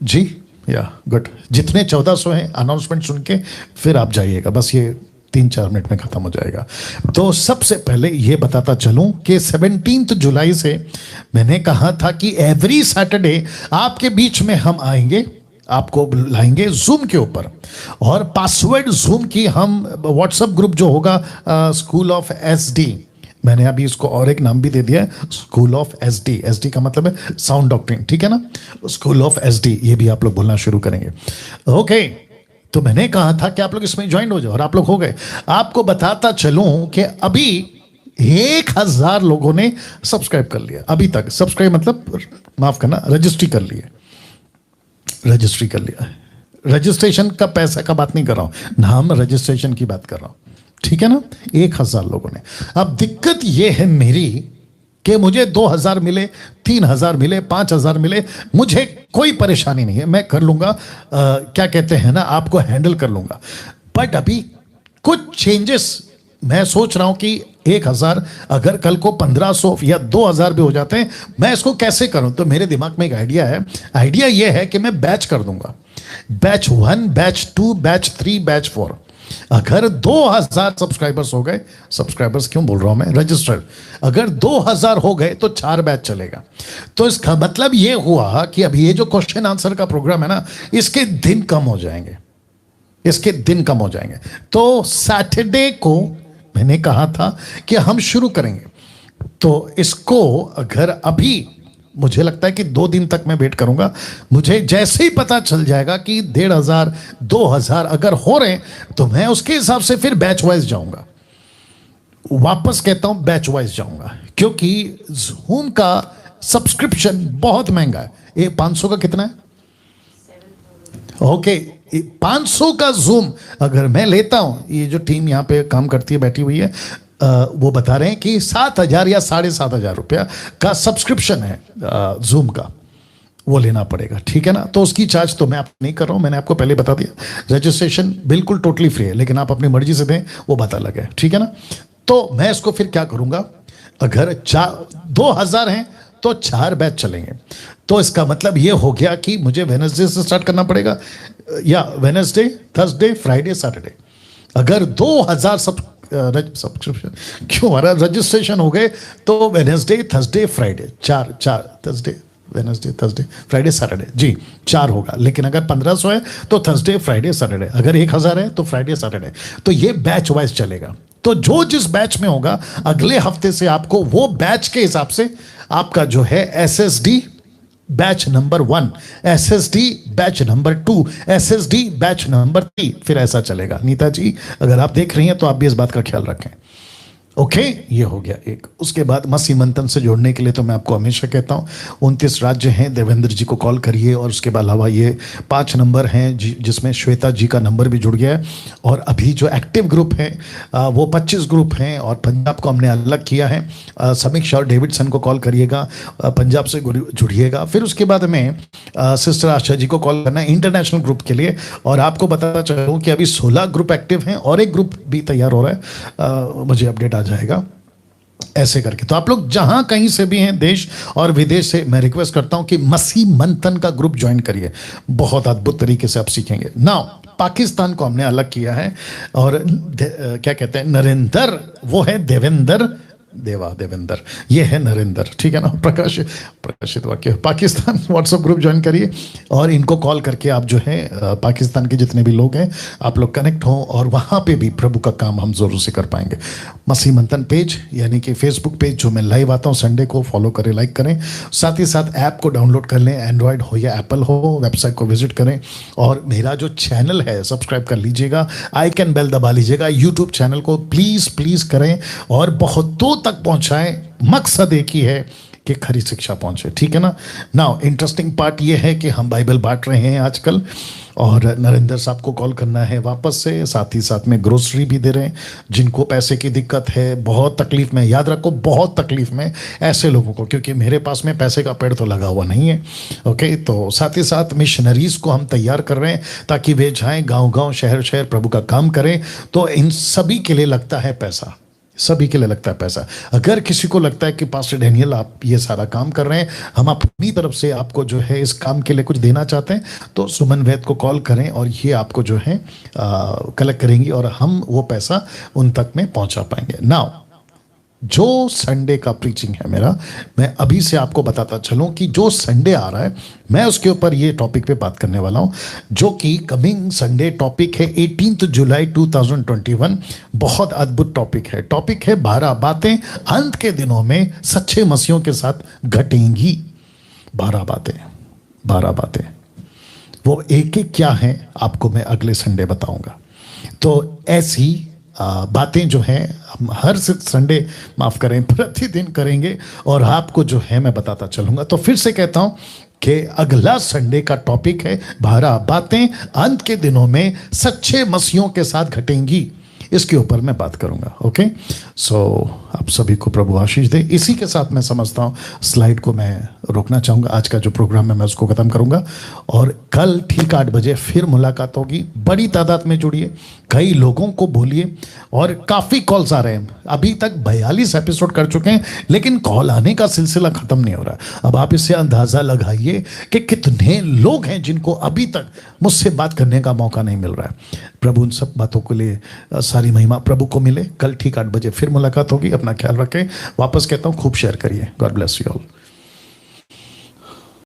जी, या गुड। जितने 1400 हैं अनाउंसमेंट सुन के फिर आप जाइएगा, बस ये 3-4 मिनट में खत्म हो जाएगा। तो सबसे पहले ये बताता चलूं कि 17 जुलाई से मैंने कहा था कि एवरी सैटरडे आपके बीच में हम आएंगे आपको लाएंगे जूम के ऊपर, और पासवर्ड जूम की हम व्हाट्सएप ग्रुप जो होगा स्कूल ऑफ SD, मैंने अभी इसको और एक नाम भी दे दिया है, स्कूल ऑफ SD। SD का मतलब है साउंड डॉक्ट्रिन, ठीक है ना, स्कूल ऑफ SD, ये भी आप लोग बोलना शुरू करेंगे। ओके, तो मैंने कहा था कि आप लोग इसमें ज्वाइन हो जाओ, और आप लोग हो गए। आपको बताता चलूं कि अभी 1000 लोगों ने सब्सक्राइब कर लिया अभी तक। सब्सक्राइब मतलब माफ करना, रजिस्ट्री कर लिया, रजिस्ट्री कर लिया। रजिस्ट्रेशन का पैसा का बात नहीं कर रहा हूं, नाम रजिस्ट्रेशन की बात कर रहा हूं, ठीक है ना। 1000 लोगों ने। अब दिक्कत यह है मेरी कि मुझे 2000 मिले, 3000 मिले, 5000 मिले, मुझे कोई परेशानी नहीं है, मैं कर लूंगा, क्या कहते हैं ना, आपको हैंडल कर लूंगा। बट अभी कुछ चेंजेस मैं सोच रहा हूं कि 1000 अगर कल को 1500 या 2000 भी हो जाते हैं, मैं इसको कैसे करूं। तो मेरे दिमाग में एक आइडिया है। आइडिया यह है कि मैं बैच कर दूंगा, बैच 1, बैच 2, बैच 3, बैच 4। अगर 2000 सब्सक्राइबर्स हो गए, सब्सक्राइबर्स क्यों बोल रहा हूं मैं, रजिस्टर्ड, अगर 2000 हो गए तो 4 बैच चलेगा। तो इसका मतलब यह हुआ कि अब ये जो क्वेश्चन आंसर का प्रोग्राम है ना, इसके दिन कम हो जाएंगे, इसके दिन कम हो जाएंगे। तो सैटरडे को मैंने कहा था कि हम शुरू करेंगे, तो इसको अगर अभी मुझे लगता है कि 2 दिन तक मैं वेट करूंगा। मुझे जैसे ही पता चल जाएगा कि 1500 2000 अगर हो रहे हैं तो मैं उसके हिसाब से फिर बैच वाइज जाऊंगा। वापस कहता हूं बैच वाइज जाऊंगा, क्योंकि जूम का सब्सक्रिप्शन बहुत महंगा है। ये 500 का कितना है? ओके, 500 का जूम अगर मैं लेता हूं, ये जो टीम यहां पे काम करती है बैठी हुई है, वो बता रहे हैं कि 7000 या 7500 रुपया का सब्सक्रिप्शन है जूम का, वो लेना पड़ेगा, ठीक है ना। तो उसकी चार्ज तो मैं आप नहीं कर रहा हूं, मैंने आपको पहले बता दिया। रजिस्ट्रेशन बिल्कुल टोटली फ्री है, लेकिन आप अपनी मर्जी से दें, वो बात अलग है, ठीक है ना। तो मैं इसको फिर क्या करूंगा, अगर 2000 हैं तो 4 बैच चलेंगे। तो इसका मतलब ये हो गया कि मुझे वेडनेसडे से स्टार्ट करना पड़ेगा, या वेडनेसडे, थर्सडे, फ्राइडे, सैटरडे। अगर 2000 सब्सक्रिप्शन क्यों हमारा रजिस्ट्रेशन हो गए तो Wednesday, Thursday, Friday, 4 Thursday, Wednesday, Thursday, Friday, Saturday, जी 4 होगा। लेकिन अगर 1500 है तो थर्सडे, फ्राइडे, सैटरडे। अगर 1000 है तो फ्राइडे, सैटरडे। तो ये बैच वाइज चलेगा। तो जो जिस बैच में होगा, अगले हफ्ते से आपको वो बैच के हिसाब से आपका जो है SSD batch number 1, SSD batch number 2, SSD batch number 3, फिर ऐसा चलेगा। नीता जी अगर आप देख रही हैं तो आप भी इस बात का ख्याल रखें। ओके, ये हो गया एक। उसके बाद मसी मंथन से जोड़ने के लिए तो मैं आपको हमेशा कहता हूँ 29 राज्य हैं, देवेंद्र जी को कॉल करिए। और उसके अलावा ये 5 नंबर हैं जिसमें श्वेता जी का नंबर भी जुड़ गया है। और अभी जो एक्टिव ग्रुप है वो 25 ग्रुप हैं, और पंजाब को हमने अलग किया है। समीक्षा और डेविडसन को कॉल करिएगा, पंजाब से जुड़िएगा। फिर उसके बाद में सिस्टर आशा जी को कॉल करना है इंटरनेशनल ग्रुप के लिए। और आपको बताता चलूँ कि अभी 16 ग्रुप एक्टिव हैं और एक ग्रुप भी तैयार हो रहा है, मुझे अपडेट जाएगा ऐसे करके। तो आप लोग जहां कहीं से भी हैं, देश और विदेश से, मैं रिक्वेस्ट करता हूं कि मसी मंथन का ग्रुप ज्वाइन करिए, बहुत अद्भुत तरीके से आप सीखेंगे। नाउ पाकिस्तान को हमने अलग किया है, और क्या कहते हैं, नरेंद्र वो है देवेंद्र, देवेंद्र ये है नरेंद्र, ठीक है ना। प्रकाशित वाक्य पाकिस्तान व्हाट्सएप ग्रुप ज्वाइन करिए, और इनको कॉल करके आप जो है पाकिस्तान के जितने भी लोग हैं आप लोग कनेक्ट हो, और वहाँ पे भी प्रभु का काम हम ज़रूर से कर पाएंगे। मसीह मंथन पेज यानी कि फेसबुक पेज जो मैं लाइव आता हूँ संडे को, फॉलो करें, लाइक करें। साथ ही साथ ऐप को डाउनलोड कर लें, एंड्रॉयड हो या एप्पल हो, वेबसाइट को विजिट करें, और मेरा जो चैनल है सब्सक्राइब कर लीजिएगा, आइकन बेल दबा लीजिएगा। यूट्यूब चैनल को प्लीज़ करें, और बहुतों तक पहुंचाएं। मकसद एक ही है कि खरी शिक्षा पहुंचे, ठीक है ना। नाउ इंटरेस्टिंग पार्ट ये है कि हम बाइबल बांट रहे हैं आजकल, और नरेंद्र साहब को कॉल करना है वापस से। साथ ही साथ में ग्रोसरी भी दे रहे हैं जिनको पैसे की दिक्कत है, बहुत तकलीफ में, याद रखो बहुत तकलीफ में ऐसे लोगों को, क्योंकि मेरे पास में पैसे का पेड़ तो लगा हुआ नहीं है। ओके, तो साथ ही साथ मिशनरीज को हम तैयार कर रहे हैं ताकि वे जाएं गाँव-गाँव, शहर-शहर प्रभु का काम करें। तो इन सभी के लिए लगता है पैसा, सभी के लिए लगता है पैसा। अगर किसी को लगता है कि पास्टर डैनियल आप ये सारा काम कर रहे हैं, हम अपनी तरफ से आपको जो है इस काम के लिए कुछ देना चाहते हैं, तो सुमन वैद को कॉल करें, और ये आपको जो है कलेक्ट करेंगी, और हम वो पैसा उन तक में पहुंचा पाएंगे। नाउ जो संडे का प्रीचिंग है मेरा, मैं अभी से आपको बताता चलूं कि जो संडे आ रहा है मैं उसके ऊपर ये टॉपिक पे बात करने वाला हूं, जो कि कमिंग संडे टॉपिक है 18 जुलाई 2021। बहुत अद्भुत टॉपिक है। टॉपिक है 12 बातें अंत के दिनों में सच्चे मसीहों के साथ घटेंगी। 12 बातें वो एक एक क्या है आपको मैं अगले संडे बताऊंगा। तो ऐसी बातें जो हैं हम हर संडे, माफ करें, प्रतिदिन करेंगे और आपको जो है मैं बताता चलूंगा। तो फिर से कहता हूं कि अगला संडे का टॉपिक है 12 बातें अंत के दिनों में सच्चे मसीहों के साथ घटेंगी। इसके ऊपर मैं बात करूंगा। ओके, सो आप सभी को प्रभु आशीष दे। इसी के साथ मैं समझता हूं स्लाइड को मैं रोकना चाहूंगा। आज का जो प्रोग्राम है मैं उसको खत्म करूंगा और कल ठीक 8 बजे फिर मुलाकात होगी। बड़ी तादाद में जुड़िए, कई लोगों को बोलिए और काफी कॉल्स आ रहे हैं। अभी तक 42 एपिसोड कर चुके हैं लेकिन कॉल आने का सिलसिला खत्म नहीं हो रहा। अब आप इससे अंदाजा लगाइए कि कितने लोग हैं जिनको अभी तक मुझसे बात करने का मौका नहीं मिल रहा है। प्रभु उन सब बातों के लिए सारी महिमा प्रभु को मिले। कल ठीक 8 बजे फिर मुलाकात होगी। अपना ख्याल रखें। वापस कहता हूं खूब शेयर करिए। God bless you all.